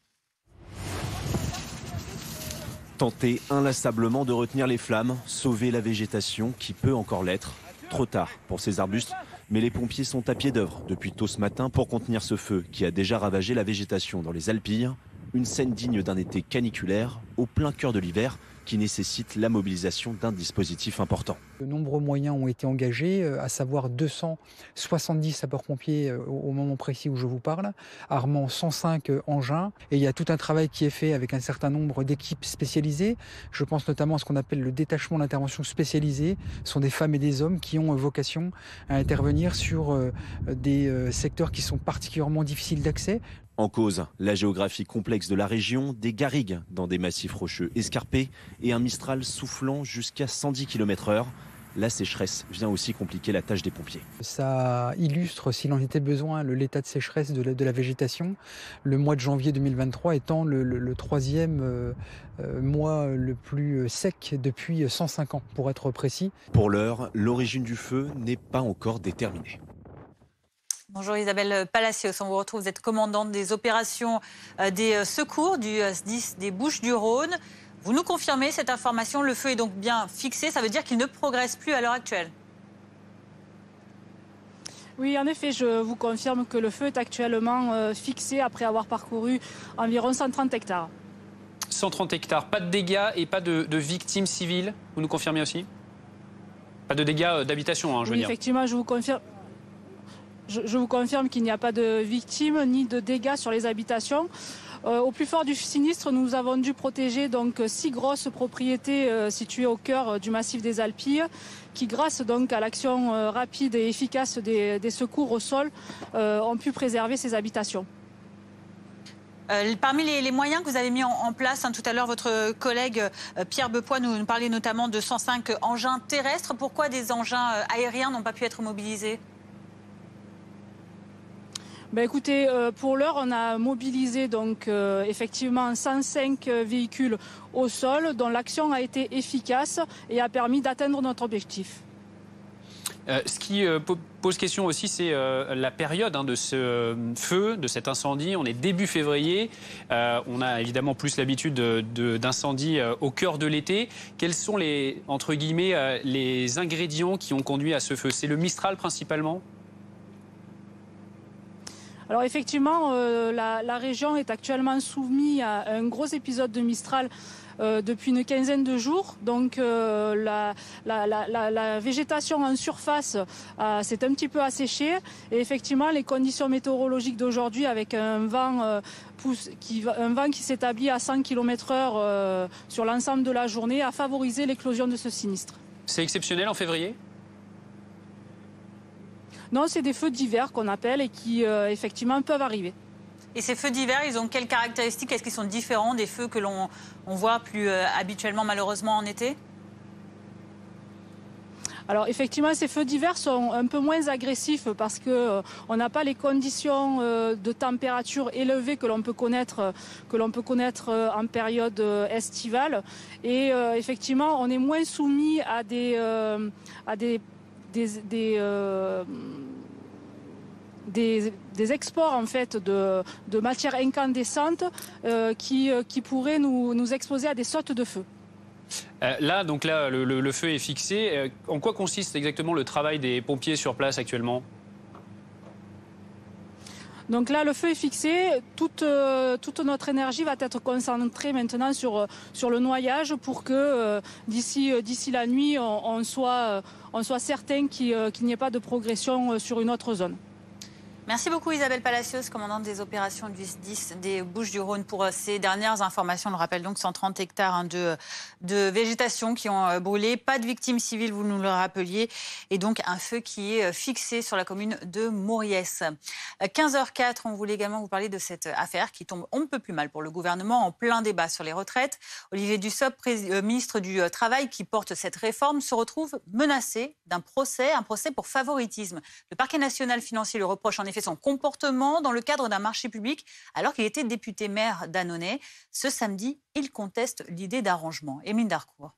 Tenter inlassablement de retenir les flammes, sauver la végétation qui peut encore l'être. Trop tard pour ces arbustes, mais les pompiers sont à pied d'œuvre depuis tôt ce matin pour contenir ce feu qui a déjà ravagé la végétation dans les Alpilles. Une scène digne d'un été caniculaire, au plein cœur de l'hiver, qui nécessite la mobilisation d'un dispositif important. De nombreux moyens ont été engagés, à savoir 270 sapeurs-pompiers au moment précis où je vous parle, armant 105 engins. Et il y a tout un travail qui est fait avec un certain nombre d'équipes spécialisées. Je pense notamment à ce qu'on appelle le détachement d'intervention spécialisé. Ce sont des femmes et des hommes qui ont vocation à intervenir sur des secteurs qui sont particulièrement difficiles d'accès. En cause, la géographie complexe de la région, des garrigues dans des massifs rocheux escarpés et un Mistral soufflant jusqu'à 110 km/h. La sécheresse vient aussi compliquer la tâche des pompiers. Ça illustre, s'il en était besoin, l'état de sécheresse de la végétation. Le mois de janvier 2023 étant le troisième mois le plus sec depuis 105 ans, pour être précis. Pour l'heure, l'origine du feu n'est pas encore déterminée. Bonjour Isabelle Palacios, on vous retrouve, vous êtes commandante des opérations des secours du SDIS des Bouches-du-Rhône. Vous nous confirmez cette information, le feu est donc bien fixé, ça veut dire qu'il ne progresse plus à l'heure actuelle? Oui, en effet, je vous confirme que le feu est actuellement fixé après avoir parcouru environ 130 hectares. 130 hectares, pas de dégâts et pas de victimes civiles, vous nous confirmez aussi? Pas de dégâts d'habitation, hein, je veux dire. Effectivement, je vous confirme. Je vous confirme qu'il n'y a pas de victimes ni de dégâts sur les habitations. Au plus fort du sinistre, nous avons dû protéger donc 6 grosses propriétés situées au cœur du massif des Alpilles, qui, grâce donc à l'action rapide et efficace des secours au sol, ont pu préserver ces habitations. Parmi les moyens que vous avez mis en place, tout à l'heure, votre collègue Pierre Bepoix nous parlait notamment de 105 engins terrestres. Pourquoi des engins aériens n'ont pas pu être mobilisés ? Écoutez, pour l'heure, on a mobilisé donc effectivement 105 véhicules au sol dont l'action a été efficace et a permis d'atteindre notre objectif. Ce qui pose question aussi, c'est la période de ce feu, de cet incendie. On est début février. On a évidemment plus l'habitude d'incendies au cœur de l'été. Quels sont entre guillemets, les ingrédients qui ont conduit à ce feu? C'est le Mistral principalement? Alors effectivement, la région est actuellement soumise à un gros épisode de Mistral depuis une quinzaine de jours. Donc la végétation en surface s'est un petit peu asséchée. Et effectivement, les conditions météorologiques d'aujourd'hui avec un vent qui s'établit à 100 km/h sur l'ensemble de la journée a favorisé l'éclosion de ce sinistre. C'est exceptionnel en février ? Non, c'est des feux d'hiver qu'on appelle et qui effectivement peuvent arriver. Et ces feux d'hiver, ils ont quelles caractéristiques? Est-ce qu'ils sont différents des feux que l'on voit plus habituellement malheureusement en été? Alors effectivement, ces feux d'hiver sont un peu moins agressifs parce qu'on n'a pas les conditions de température élevées que l'on peut connaître en période estivale. Et effectivement, on est moins soumis à des exports en fait de matières incandescentes qui pourraient nous exposer à des sautes de feu. Là, le feu est fixé. En quoi consiste exactement le travail des pompiers sur place actuellement ? Donc là, le feu est fixé. Toute notre énergie va être concentrée maintenant sur le noyage pour que d'ici la nuit, on soit certain qu'il n'y ait pas de progression sur une autre zone. Merci beaucoup Isabelle Palacios, commandante des opérations du SDIS des Bouches-du-Rhône pour ces dernières informations. On le rappelle donc 130 hectares de végétation qui ont brûlé. Pas de victimes civiles, vous nous le rappeliez. Et donc un feu qui est fixé sur la commune de Mauriès. 15h04, on voulait également vous parler de cette affaire qui tombe on ne peut plus mal pour le gouvernement en plein débat sur les retraites. Olivier Dussopt, ministre du Travail qui porte cette réforme, se retrouve menacé d'un procès, un procès pour favoritisme. Le parquet national financier lui reproche en effet son comportement dans le cadre d'un marché public alors qu'il était député maire d'Annonay. Ce samedi, il conteste l'idée d'arrangement. Émile Darcourt.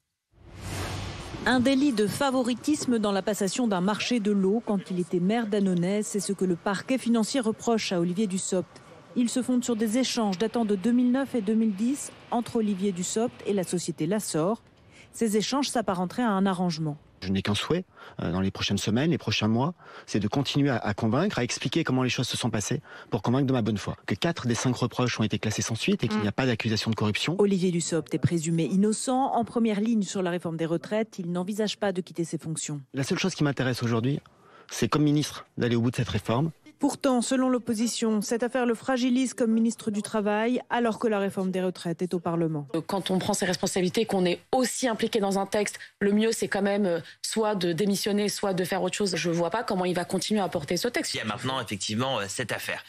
Un délit de favoritisme dans la passation d'un marché de l'eau quand il était maire d'Annonay, c'est ce que le parquet financier reproche à Olivier Dussopt. Il se fonde sur des échanges datant de 2009 et 2010 entre Olivier Dussopt et la société Lassor. Ces échanges s'apparenteraient à un arrangement. Je n'ai qu'un souhait dans les prochaines semaines, les prochains mois, c'est de continuer à convaincre, à expliquer comment les choses se sont passées pour convaincre de ma bonne foi. Que 4 des 5 reproches ont été classés sans suite et qu'il n'y a pas d'accusation de corruption. Olivier Dussopt est présumé innocent. En première ligne sur la réforme des retraites, il n'envisage pas de quitter ses fonctions. La seule chose qui m'intéresse aujourd'hui, c'est comme ministre d'aller au bout de cette réforme. Pourtant, selon l'opposition, cette affaire le fragilise comme ministre du Travail, alors que la réforme des retraites est au Parlement. Quand on prend ses responsabilités, qu'on est aussi impliqué dans un texte, le mieux c'est quand même soit de démissionner, soit de faire autre chose. Je ne vois pas comment il va continuer à porter ce texte. Il y a maintenant effectivement cette affaire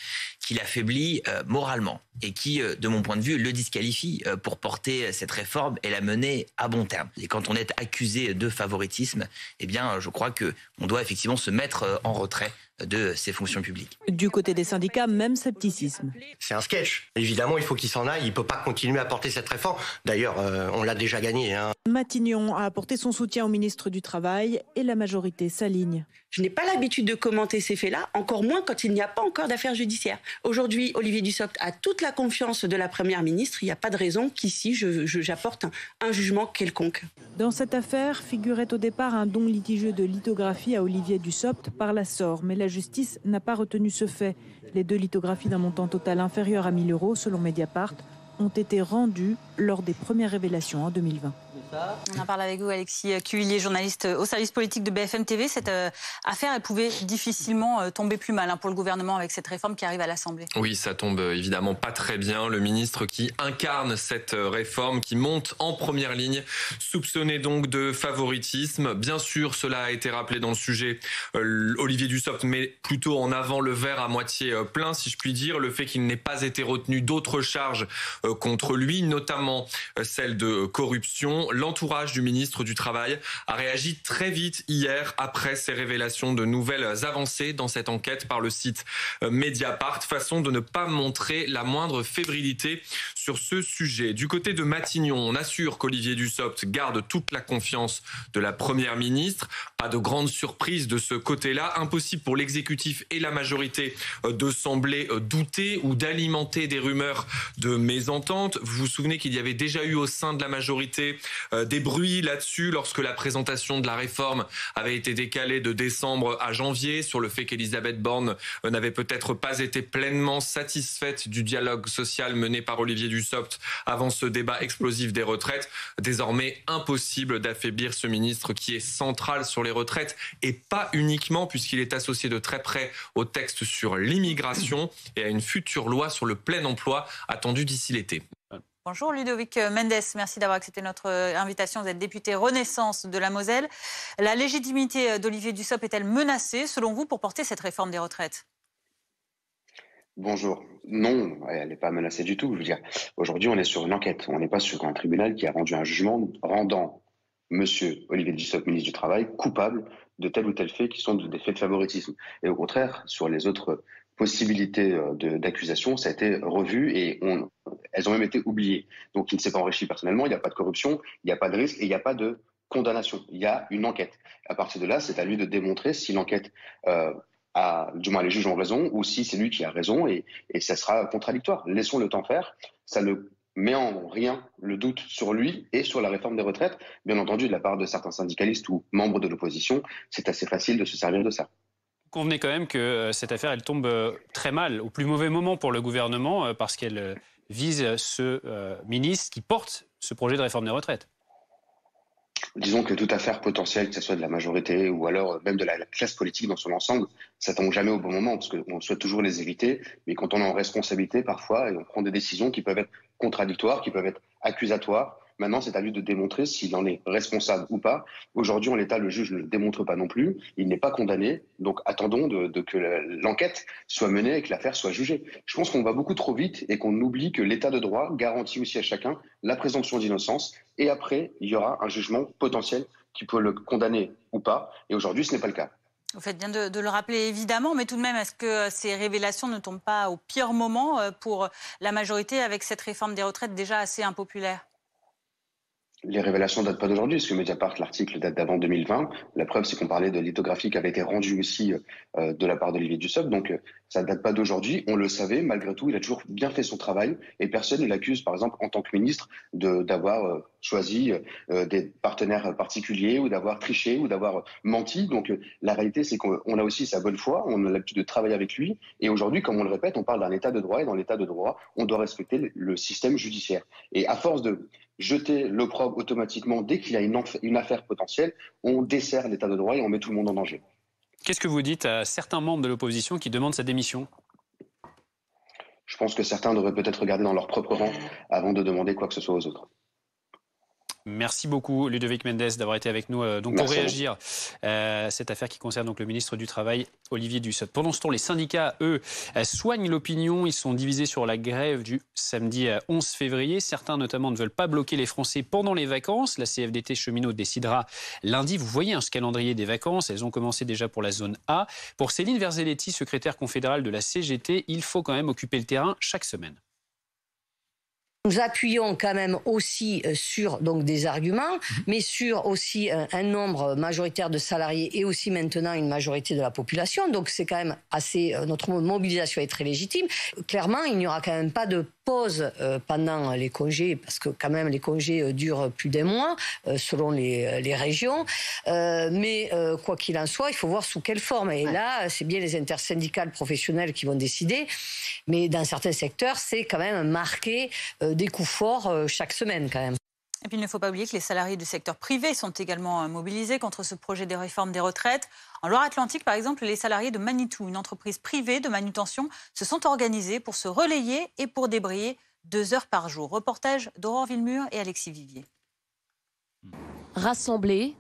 qui l'affaiblit moralement et qui, de mon point de vue, le disqualifie pour porter cette réforme et la mener à bon terme. Et quand on est accusé de favoritisme, eh bien, je crois qu'on doit effectivement se mettre en retrait de ses fonctions publiques. Du côté des syndicats, même scepticisme. C'est un sketch. Évidemment, il faut qu'il s'en aille. Il ne peut pas continuer à porter cette réforme. D'ailleurs, on l'a déjà gagné. Matignon a apporté son soutien au ministre du Travail et la majorité s'aligne. Je n'ai pas l'habitude de commenter ces faits-là, encore moins quand il n'y a pas encore d'affaires judiciaires. Aujourd'hui, Olivier Dussopt a toute la confiance de la Première ministre. Il n'y a pas de raison qu'ici, j'apporte un jugement quelconque. Dans cette affaire figurait au départ un don litigieux de lithographie à Olivier Dussopt par Lassor, mais la justice n'a pas retenu ce fait. Les 2 lithographies d'un montant total inférieur à 1 000 € selon Mediapart ont été rendues lors des premières révélations en 2020. On en parle avec vous, Alexis Cuvillier, journaliste au service politique de BFM TV. Cette affaire, elle pouvait difficilement tomber plus mal pour le gouvernement avec cette réforme qui arrive à l'Assemblée. Oui, ça tombe évidemment pas très bien. Le ministre qui incarne cette réforme, qui monte en première ligne, soupçonné donc de favoritisme. Bien sûr, cela a été rappelé dans le sujet. Olivier Dussopt met plutôt en avant le verre à moitié plein, si je puis dire. Le fait qu'il n'ait pas été retenu d'autres charges contre lui, notamment celle de corruption. L'entourage du ministre du Travail a réagi très vite hier après ces révélations de nouvelles avancées dans cette enquête par le site Mediapart, façon de ne pas montrer la moindre fébrilité sur ce sujet. Du côté de Matignon, on assure qu'Olivier Dussopt garde toute la confiance de la Première ministre. Pas de grande surprise de ce côté-là. Impossible pour l'exécutif et la majorité de sembler douter ou d'alimenter des rumeurs de mésentente. Vous vous souvenez qu'il y avait déjà eu au sein de la majorité des bruits là-dessus lorsque la présentation de la réforme avait été décalée de décembre à janvier, sur le fait qu'Elisabeth Borne n'avait peut-être pas été pleinement satisfaite du dialogue social mené par Olivier Dussopt avant ce débat explosif des retraites. Désormais impossible d'affaiblir ce ministre qui est central sur les retraites, et pas uniquement puisqu'il est associé de très près au texte sur l'immigration et à une future loi sur le plein emploi attendue d'ici l'été. Bonjour Ludovic Mendes, merci d'avoir accepté notre invitation. Vous êtes député Renaissance de la Moselle. La légitimité d'Olivier Dussopt est-elle menacée, selon vous, pour porter cette réforme des retraites ? Bonjour. Non, elle n'est pas menacée du tout. Je veux dire, aujourd'hui, on est sur une enquête. On n'est pas sur un tribunal qui a rendu un jugement rendant Monsieur Olivier Dussopt, ministre du Travail, coupable de tel ou tel fait qui sont des faits de favoritisme. Et au contraire, sur les autres possibilités d'accusation, ça a été revu et elles ont même été oubliées. Donc il ne s'est pas enrichi personnellement, il n'y a pas de corruption, il n'y a pas de risque et il n'y a pas de condamnation. Il y a une enquête. À partir de là, c'est à lui de démontrer si l'enquête du moins les juges ont raison ou si c'est lui qui a raison et ça sera contradictoire. Laissons le temps faire. Ça ne met en rien le doute sur lui et sur la réforme des retraites. Bien entendu, de la part de certains syndicalistes ou membres de l'opposition, c'est assez facile de se servir de ça. Convenez quand même que cette affaire, elle tombe très mal, au plus mauvais moment pour le gouvernement, parce qu'elle vise ce ministre qui porte ce projet de réforme des retraites. Disons que toute affaire potentielle, que ce soit de la majorité ou alors même de la classe politique dans son ensemble, ça tombe jamais au bon moment, parce qu'on souhaite toujours les éviter, mais quand on est en responsabilité parfois, et on prend des décisions qui peuvent être contradictoires, qui peuvent être accusatoires, maintenant c'est à lui de démontrer s'il en est responsable ou pas. Aujourd'hui, en l'état, le juge ne le démontre pas non plus, il n'est pas condamné, donc attendons que l'enquête soit menée et que l'affaire soit jugée. Je pense qu'on va beaucoup trop vite et qu'on oublie que l'état de droit garantit aussi à chacun la présomption d'innocence, et après, il y aura un jugement potentiel qui peut le condamner ou pas, et aujourd'hui, ce n'est pas le cas. Vous faites bien de le rappeler, évidemment, mais tout de même, est-ce que ces révélations ne tombent pas au pire moment pour la majorité avec cette réforme des retraites déjà assez impopulaire ? Les révélations ne datent pas d'aujourd'hui, parce que Mediapart, l'article date d'avant 2020. La preuve, c'est qu'on parlait de lithographie qui avait été rendue aussi de la part d'Olivier Dussopt. Donc, ça ne date pas d'aujourd'hui. On le savait, malgré tout, il a toujours bien fait son travail. Et personne ne l'accuse, par exemple, en tant que ministre, d'avoir choisi des partenaires particuliers ou d'avoir triché ou d'avoir menti. Donc, la réalité, c'est qu'on a aussi sa bonne foi. On a l'habitude de travailler avec lui. Et aujourd'hui, comme on le répète, on parle d'un état de droit. Et dans l'état de droit, on doit respecter le système judiciaire. Et à force de jeter l'opprobre automatiquement dès qu'il y a une affaire potentielle, on dessert l'état de droit et on met tout le monde en danger. Qu'est-ce que vous dites à certains membres de l'opposition qui demandent sa démission ? Je pense que certains devraient peut-être regarder dans leur propre rang avant de demander quoi que ce soit aux autres. Merci beaucoup Ludovic Mendes d'avoir été avec nous pour réagir à cette affaire qui concerne donc le ministre du Travail, Olivier Dussopt. Pendant ce temps, les syndicats, eux, soignent l'opinion. Ils sont divisés sur la grève du samedi 11 février. Certains, notamment, ne veulent pas bloquer les Français pendant les vacances. La CFDT cheminot décidera lundi. Vous voyez ce calendrier des vacances. Elles ont commencé déjà pour la zone A. Pour Céline Verzelletti, secrétaire confédérale de la CGT, il faut quand même occuper le terrain chaque semaine. Nous appuyons quand même aussi sur donc des arguments, mais sur aussi un nombre majoritaire de salariés et aussi maintenant une majorité de la population. Donc c'est quand même assez, notre mobilisation est très légitime. Clairement, il n'y aura quand même pas de pause pendant les congés, parce que quand même les congés durent plus d'un mois selon les régions. Mais quoi qu'il en soit, il faut voir sous quelle forme. Et là, c'est bien les intersyndicales professionnelles qui vont décider. Mais dans certains secteurs, c'est quand même marqué des coups forts chaque semaine quand même. Et puis il ne faut pas oublier que les salariés du secteur privé sont également mobilisés contre ce projet de réforme des retraites. En Loire-Atlantique, par exemple, les salariés de Manitou, une entreprise privée de manutention, se sont organisés pour se relayer et pour débrayer 2 heures par jour. Reportage d'Aurore Villemur et Alexis Vivier. Rassemblés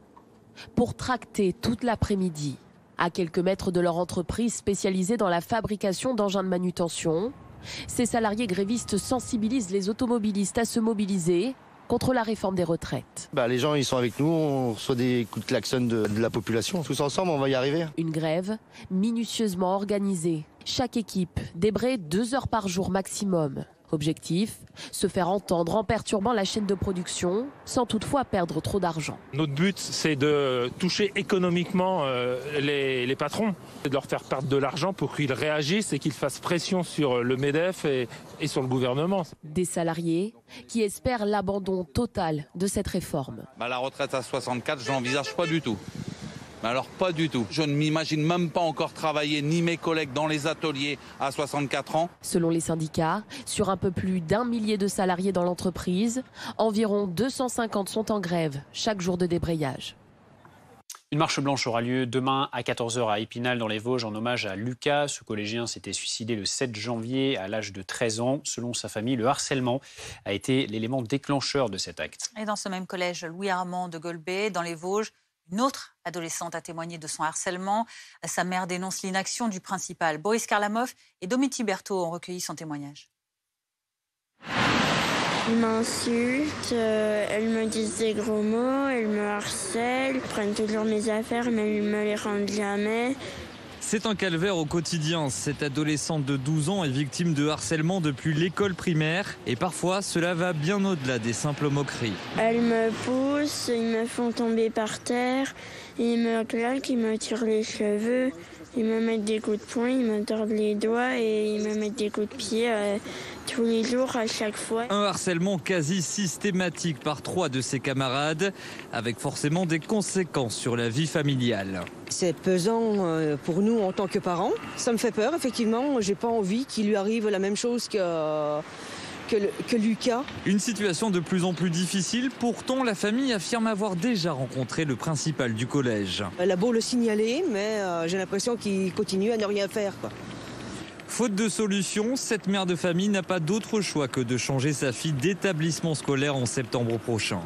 pour tracter toute l'après-midi. À quelques mètres de leur entreprise spécialisée dans la fabrication d'engins de manutention, ces salariés grévistes sensibilisent les automobilistes à se mobiliser contre la réforme des retraites. Les gens, ils sont avec nous, on reçoit des coups de klaxon de la population. Tous ensemble, on va y arriver. Une grève minutieusement organisée. Chaque équipe débraye 2 heures par jour maximum. Objectif, se faire entendre en perturbant la chaîne de production, sans toutefois perdre trop d'argent. Notre but, c'est de toucher économiquement les patrons, et de leur faire perdre de l'argent pour qu'ils réagissent et qu'ils fassent pression sur le MEDEF et sur le gouvernement. Des salariés qui espèrent l'abandon total de cette réforme. La retraite à 64, je n'envisage pas du tout. Alors pas du tout. Je ne m'imagine même pas encore travailler, ni mes collègues dans les ateliers à 64 ans. Selon les syndicats, sur un peu plus d'1 millier de salariés dans l'entreprise, environ 250 sont en grève chaque jour de débrayage. Une marche blanche aura lieu demain à 14h à Épinal dans les Vosges en hommage à Lucas. Ce collégien s'était suicidé le 7 janvier à l'âge de 13 ans. Selon sa famille, le harcèlement a été l'élément déclencheur de cet acte. Et dans ce même collège, Louis-Armand de Golbet, dans les Vosges, une autre adolescente a témoigné de son harcèlement. Sa mère dénonce l'inaction du principal. Boris Karlamov et Domiti Berthaud ont recueilli son témoignage. Ils m'insultent, elles me disent des gros mots, elles me harcèlent, ils prennent toujours mes affaires mais ils me les rendent jamais. C'est un calvaire au quotidien. Cette adolescente de 12 ans est victime de harcèlement depuis l'école primaire. Et parfois, cela va bien au-delà des simples moqueries. Elles me poussent, ils me font tomber par terre, ils me claquent, ils me tirent les cheveux, ils me mettent des coups de poing, ils me tordent les doigts et ils me mettent des coups de pied tous les jours, à chaque fois. Un harcèlement quasi systématique par 3 de ses camarades, avec forcément des conséquences sur la vie familiale. C'est pesant pour nous en tant que parents. Ça me fait peur, effectivement. J'ai pas envie qu'il lui arrive la même chose que Lucas. Une situation de plus en plus difficile. Pourtant, la famille affirme avoir déjà rencontré le principal du collège. Elle a beau le signaler, mais j'ai l'impression qu'il continue à ne rien faire, quoi. Faute de solution, cette mère de famille n'a pas d'autre choix que de changer sa fille d'établissement scolaire en septembre prochain.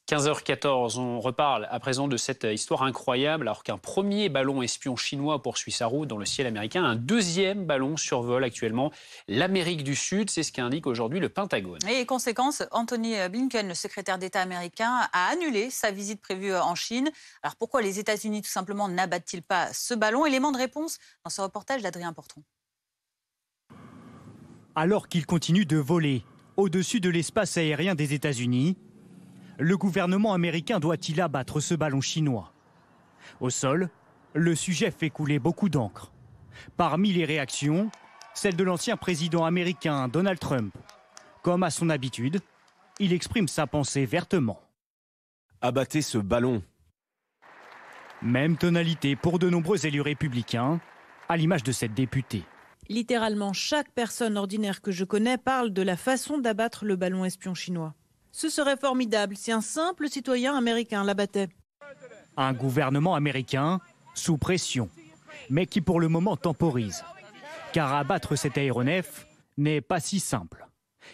15h14, on reparle à présent de cette histoire incroyable. Alors qu'un premier ballon espion chinois poursuit sa route dans le ciel américain, un deuxième ballon survole actuellement l'Amérique du Sud. C'est ce qu'indique aujourd'hui le Pentagone. Et conséquence, Anthony Blinken, le secrétaire d'État américain, a annulé sa visite prévue en Chine. Alors pourquoi les États-Unis tout simplement n'abattent-ils pas ce ballon? Élément de réponse dans ce reportage d'Adrien Portron. Alors qu'il continue de voler au-dessus de l'espace aérien des États-Unis, le gouvernement américain doit-il abattre ce ballon chinois? Au sol, le sujet fait couler beaucoup d'encre. Parmi les réactions, celle de l'ancien président américain Donald Trump. Comme à son habitude, il exprime sa pensée vertement. Abattez ce ballon. Même tonalité pour de nombreux élus républicains, à l'image de cette députée. Littéralement, chaque personne ordinaire que je connais parle de la façon d'abattre le ballon espion chinois. Ce serait formidable si un simple citoyen américain l'abattait. Un gouvernement américain sous pression, mais qui pour le moment temporise. Car abattre cet aéronef n'est pas si simple.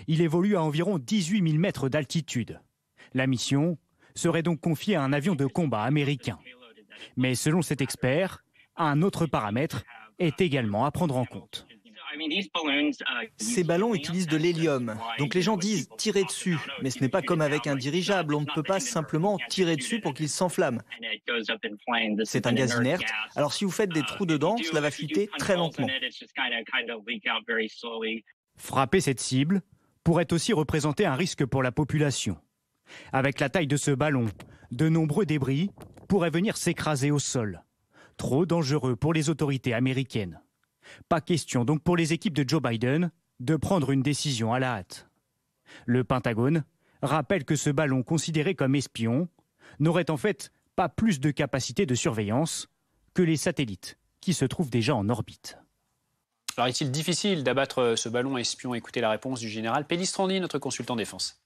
Il évolue à environ 18 000 mètres d'altitude. La mission serait donc confiée à un avion de combat américain. Mais selon cet expert, un autre paramètre est également à prendre en compte. Ces ballons utilisent de l'hélium, donc les gens disent tirer dessus, mais ce n'est pas comme avec un dirigeable, on ne peut pas simplement tirer dessus pour qu'il s'enflamme. C'est un gaz inerte, alors si vous faites des trous dedans, cela va fuiter très lentement. Frapper cette cible pourrait aussi représenter un risque pour la population. Avec la taille de ce ballon, de nombreux débris pourraient venir s'écraser au sol. Trop dangereux pour les autorités américaines. Pas question donc pour les équipes de Joe Biden de prendre une décision à la hâte. Le Pentagone rappelle que ce ballon considéré comme espion n'aurait en fait pas plus de capacité de surveillance que les satellites qui se trouvent déjà en orbite. Alors est-il difficile d'abattre ce ballon espion? Écoutez la réponse du général Pellistrandi, notre consultant défense.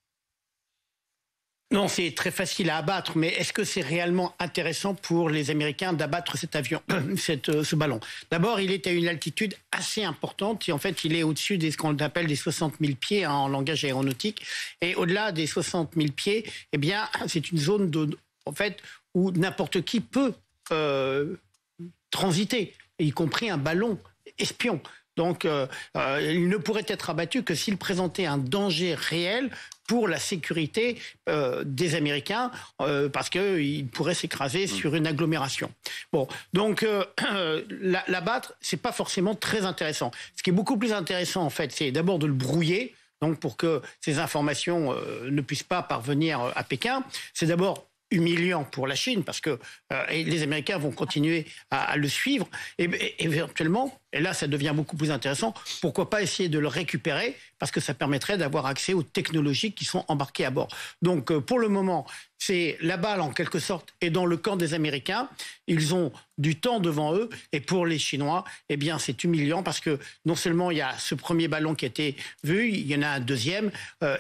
Non, c'est très facile à abattre, mais est-ce que c'est réellement intéressant pour les Américains d'abattre cet avion, ce ballon? D'abord, il est à une altitude assez importante, et en fait, il est au-dessus de ce qu'on appelle des 60 000 pieds en langage aéronautique. Et au-delà des 60 000 pieds, eh bien, c'est une zone en fait, où n'importe qui peut transiter, y compris un ballon espion. Donc, il ne pourrait être abattu que s'il présentait un danger réel pour la sécurité des Américains, parce qu'ils pourraient s'écraser sur une agglomération. Bon, donc l'abattre, c'est pas forcément très intéressant. Ce qui est beaucoup plus intéressant, en fait, c'est d'abord de le brouiller, donc pour que ces informations ne puissent pas parvenir à Pékin. C'est d'abord humiliant pour la Chine, parce que les Américains vont continuer à le suivre, et éventuellement, et là ça devient beaucoup plus intéressant, pourquoi pas essayer de le récupérer, parce que ça permettrait d'avoir accès aux technologies qui sont embarquées à bord. Donc pour le moment, c'est la balle en quelque sorte est dans le camp des Américains, ils ont du temps devant eux, et pour les Chinois, eh bien c'est humiliant, parce que non seulement il y a ce premier ballon qui a été vu, il y en a un deuxième,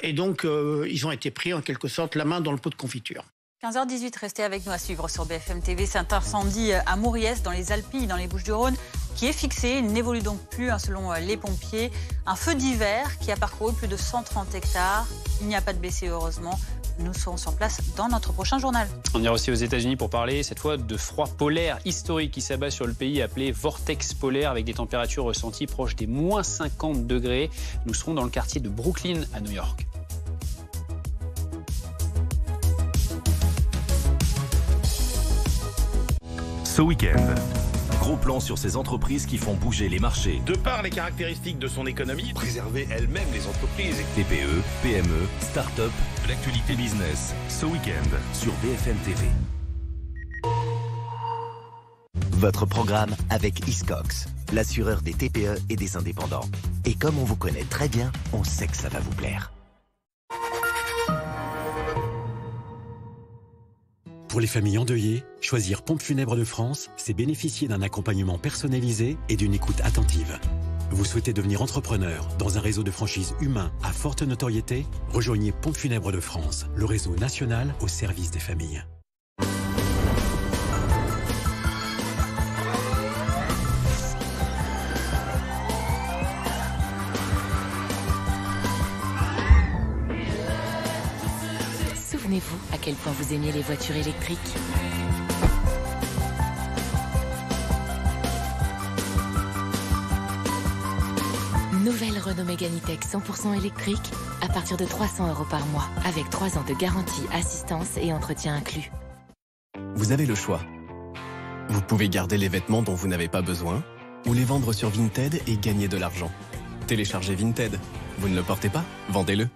et donc ils ont été pris en quelque sorte la main dans le pot de confiture. 15h18, restez avec nous à suivre sur BFM TV. C'est un incendie à Mauriès, dans les Alpilles, dans les Bouches-du-Rhône, qui est fixé. Il n'évolue donc plus, selon les pompiers. Un feu d'hiver qui a parcouru plus de 130 hectares. Il n'y a pas de blessés, heureusement. Nous serons sur place dans notre prochain journal. On ira aussi aux États-Unis pour parler cette fois de froid polaire historique qui s'abat sur le pays, appelé vortex polaire, avec des températures ressenties proches des moins 50 degrés. Nous serons dans le quartier de Brooklyn à New York. Ce week-end, gros plan sur ces entreprises qui font bouger les marchés. De par les caractéristiques de son économie, préserver elle-même les entreprises. TPE, PME, start-up, de l'actualité business. Ce week-end sur BFM TV. Votre programme avec Hiscox, l'assureur des TPE et des indépendants. Et comme on vous connaît très bien, on sait que ça va vous plaire. Pour les familles endeuillées, choisir Pompes Funèbres de France, c'est bénéficier d'un accompagnement personnalisé et d'une écoute attentive. Vous souhaitez devenir entrepreneur dans un réseau de franchises humain à forte notoriété? Rejoignez Pompes Funèbres de France, le réseau national au service des familles. Souvenez-vous à quel point vous aimiez les voitures électriques. Nouvelle Renault Mégane E-Tech 100% électrique à partir de 300 € par mois, avec 3 ans de garantie, assistance et entretien inclus. Vous avez le choix. Vous pouvez garder les vêtements dont vous n'avez pas besoin, ou les vendre sur Vinted et gagner de l'argent. Téléchargez Vinted. Vous ne le portez pas? Vendez-le.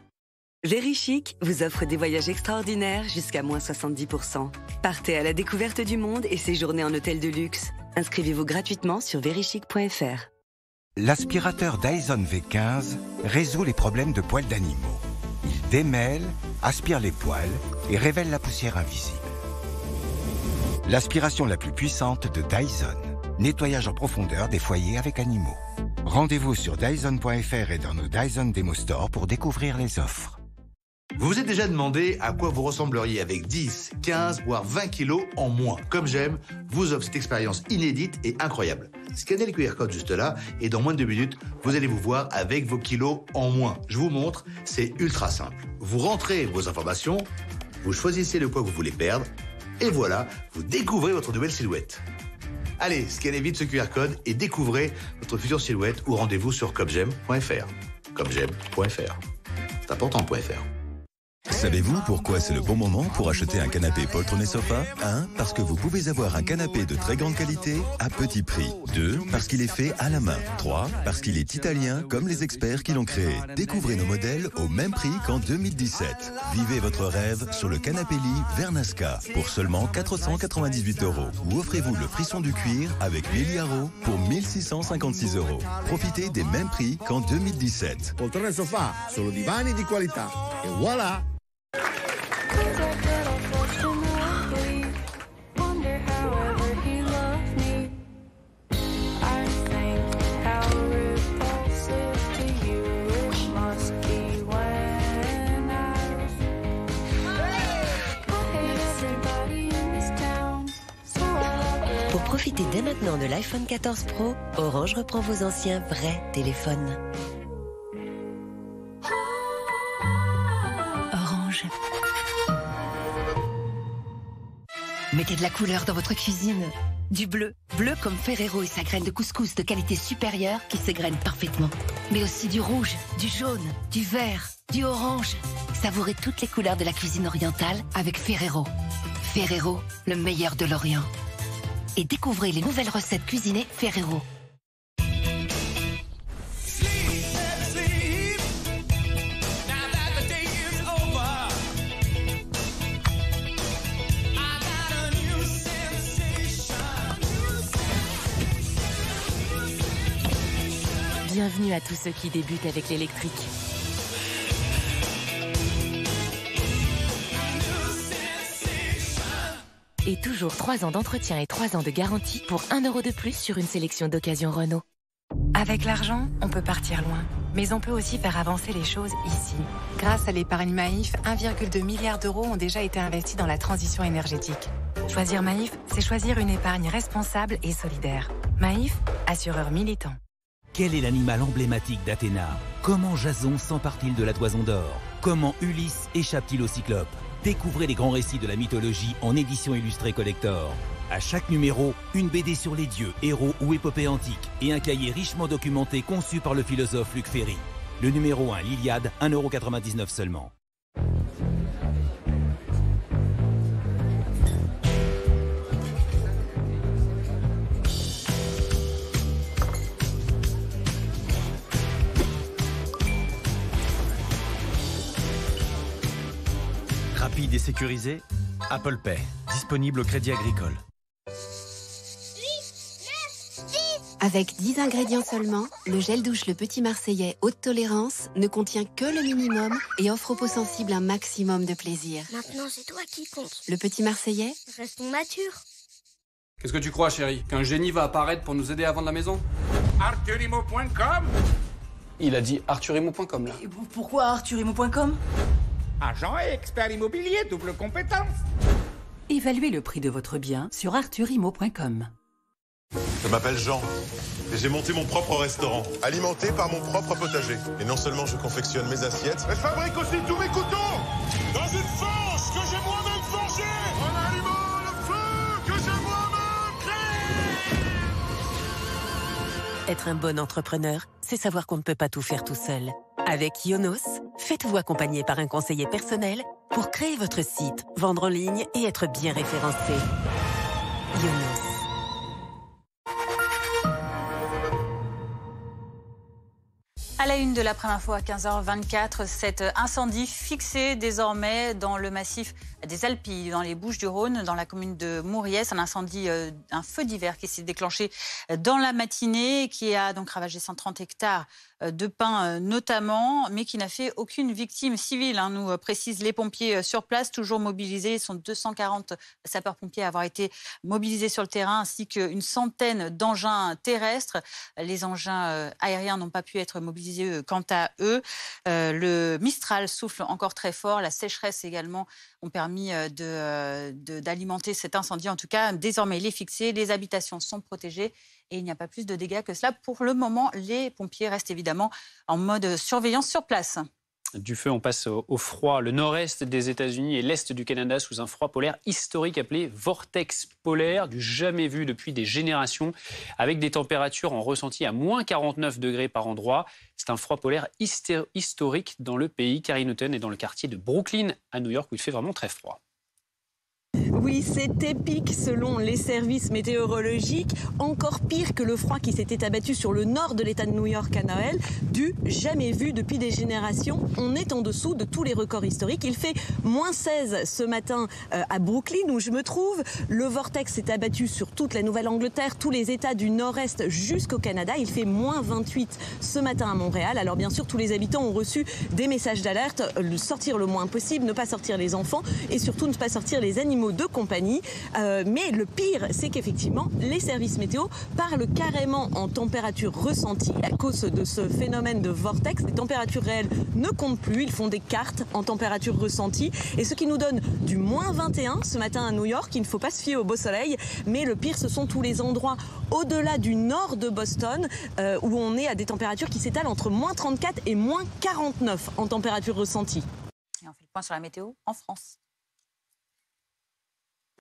VeryChic vous offre des voyages extraordinaires jusqu'à moins 70%. Partez à la découverte du monde et séjournez en hôtel de luxe. Inscrivez-vous gratuitement sur verychic.fr. L'aspirateur Dyson V15 résout les problèmes de poils d'animaux. Il démêle, aspire les poils et révèle la poussière invisible. L'aspiration la plus puissante de Dyson. Nettoyage en profondeur des foyers avec animaux. Rendez-vous sur Dyson.fr et dans nos Dyson Demo Store pour découvrir les offres. Vous vous êtes déjà demandé à quoi vous ressembleriez avec 10, 15, voire 20 kilos en moins. Comme j'aime, vous offre cette expérience inédite et incroyable. Scannez le QR code juste là et dans moins de 2 minutes, vous allez vous voir avec vos kilos en moins. Je vous montre, c'est ultra simple. Vous rentrez vos informations, vous choisissez le poids que vous voulez perdre et voilà, vous découvrez votre nouvelle silhouette. Allez, scannez vite ce QR code et découvrez votre future silhouette ou rendez-vous sur comegem.fr. Comegem.fr. C'est important, .fr. Savez-vous pourquoi c'est le bon moment pour acheter un canapé poltronné sofa? 1. Parce que vous pouvez avoir un canapé de très grande qualité à petit prix. 2. Parce qu'il est fait à la main. 3. Parce qu'il est italien comme les experts qui l'ont créé. Découvrez nos modèles au même prix qu'en 2017. Vivez votre rêve sur le canapé lit Vernasca pour seulement 498 €. Ou offrez-vous le frisson du cuir avec Lily Haro pour 1656 €. Profitez des mêmes prix qu'en 2017. Poltrone sofà, solo divani di qualità. E voilà! Pour profiter dès maintenant de l'iPhone 14 Pro, Orange reprend vos anciens vrais téléphones. Orange. Mettez de la couleur dans votre cuisine. Du bleu. Bleu comme Ferrero et sa graine de couscous de qualité supérieure qui s'égrène parfaitement. Mais aussi du rouge, du jaune, du vert, du orange. Savourez toutes les couleurs de la cuisine orientale avec Ferrero. Ferrero, le meilleur de l'Orient. Et découvrez les nouvelles recettes cuisinées Ferrero. Bienvenue à tous ceux qui débutent avec l'électrique. Et toujours 3 ans d'entretien et 3 ans de garantie pour 1 € de plus sur une sélection d'occasion Renault. Avec l'argent, on peut partir loin. Mais on peut aussi faire avancer les choses ici. Grâce à l'épargne Maïf, 1,2 milliard d'euros ont déjà été investis dans la transition énergétique. Choisir Maïf, c'est choisir une épargne responsable et solidaire. Maïf, assureur militant. Quel est l'animal emblématique d'Athéna? Comment Jason s'empare-t-il de la toison d'or? Comment Ulysse échappe-t-il au cyclope? Découvrez les grands récits de la mythologie en édition illustrée collector. À chaque numéro, une BD sur les dieux, héros ou épopées antiques et un cahier richement documenté conçu par le philosophe Luc Ferry. Le numéro 1, l'Iliade, 1,99 € seulement. Rapide et sécurisé, Apple Pay, disponible au Crédit Agricole. Avec 10 ingrédients seulement, le gel douche Le Petit Marseillais haute tolérance ne contient que le minimum et offre aux peaux sensibles un maximum de plaisir. Maintenant, c'est toi qui compte. Le Petit Marseillais, restons matures. Qu'est-ce que tu crois, chérie? Qu'un génie va apparaître pour nous aider à vendre la maison? Arthurimo.com. Il a dit arthurimo.com, là. Et pourquoi arthurimo.com? Agent et expert immobilier, double compétence. Évaluez le prix de votre bien sur arthurimo.com. Je m'appelle Jean et j'ai monté mon propre restaurant, alimenté par mon propre potager. Et non seulement je confectionne mes assiettes, mais je fabrique aussi tous mes couteaux dans une forge que j'ai moi-même forgée, en allumant le feu que j'ai moi-même créé. Être un bon entrepreneur, c'est savoir qu'on ne peut pas tout faire tout seul. Avec Ionos, faites-vous accompagner par un conseiller personnel pour créer votre site, vendre en ligne et être bien référencé. Ionos. À la une de l'après-info à 15h24, cet incendie fixé désormais dans le massif des Alpilles, dans les Bouches-du-Rhône, dans la commune de Mouriès. Un incendie, un feu d'hiver qui s'est déclenché dans la matinée, qui a donc ravagé 130 hectares de pins notamment, mais qui n'a fait aucune victime civile, nous précisent les pompiers sur place, toujours mobilisés. Ils sont 240 sapeurs-pompiers à avoir été mobilisés sur le terrain, ainsi qu'une centaine d'engins terrestres. Les engins aériens n'ont pas pu être mobilisés quant à eux. Le Mistral souffle encore très fort. La sécheresse également ont permis d'alimenter cet incendie. En tout cas, désormais, il est fixé. Les habitations sont protégées. Et il n'y a pas plus de dégâts que cela. Pour le moment, les pompiers restent évidemment en mode surveillance sur place. Du feu, on passe au froid. Le nord-est des États-Unis et l'est du Canada sous un froid polaire historique appelé vortex polaire, du jamais vu depuis des générations, avec des températures en ressenti à moins 49 degrés par endroit. C'est un froid polaire historique dans le pays. Karine Houghton est dans le quartier de Brooklyn à New York où il fait vraiment très froid. Oui, c'est épique selon les services météorologiques. Encore pire que le froid qui s'était abattu sur le nord de l'État de New York à Noël. Du jamais vu depuis des générations. On est en dessous de tous les records historiques. Il fait moins 16 ce matin à Brooklyn où je me trouve. Le vortex s'est abattu sur toute la Nouvelle-Angleterre, tous les États du nord-est jusqu'au Canada. Il fait moins 28 ce matin à Montréal. Alors bien sûr, tous les habitants ont reçu des messages d'alerte. Sortir le moins possible, ne pas sortir les enfants et surtout ne pas sortir les animaux de compagnie. Mais le pire, c'est qu'effectivement, les services météo parlent carrément en température ressentie à cause de ce phénomène de vortex. Les températures réelles ne comptent plus. Ils font des cartes en température ressentie. Et ce qui nous donne du moins 21 ce matin à New York. Il ne faut pas se fier au beau soleil. Mais le pire, ce sont tous les endroits au-delà du nord de Boston où on est à des températures qui s'étalent entre moins 34 et moins 49 en température ressentie. Et on fait le point sur la météo en France.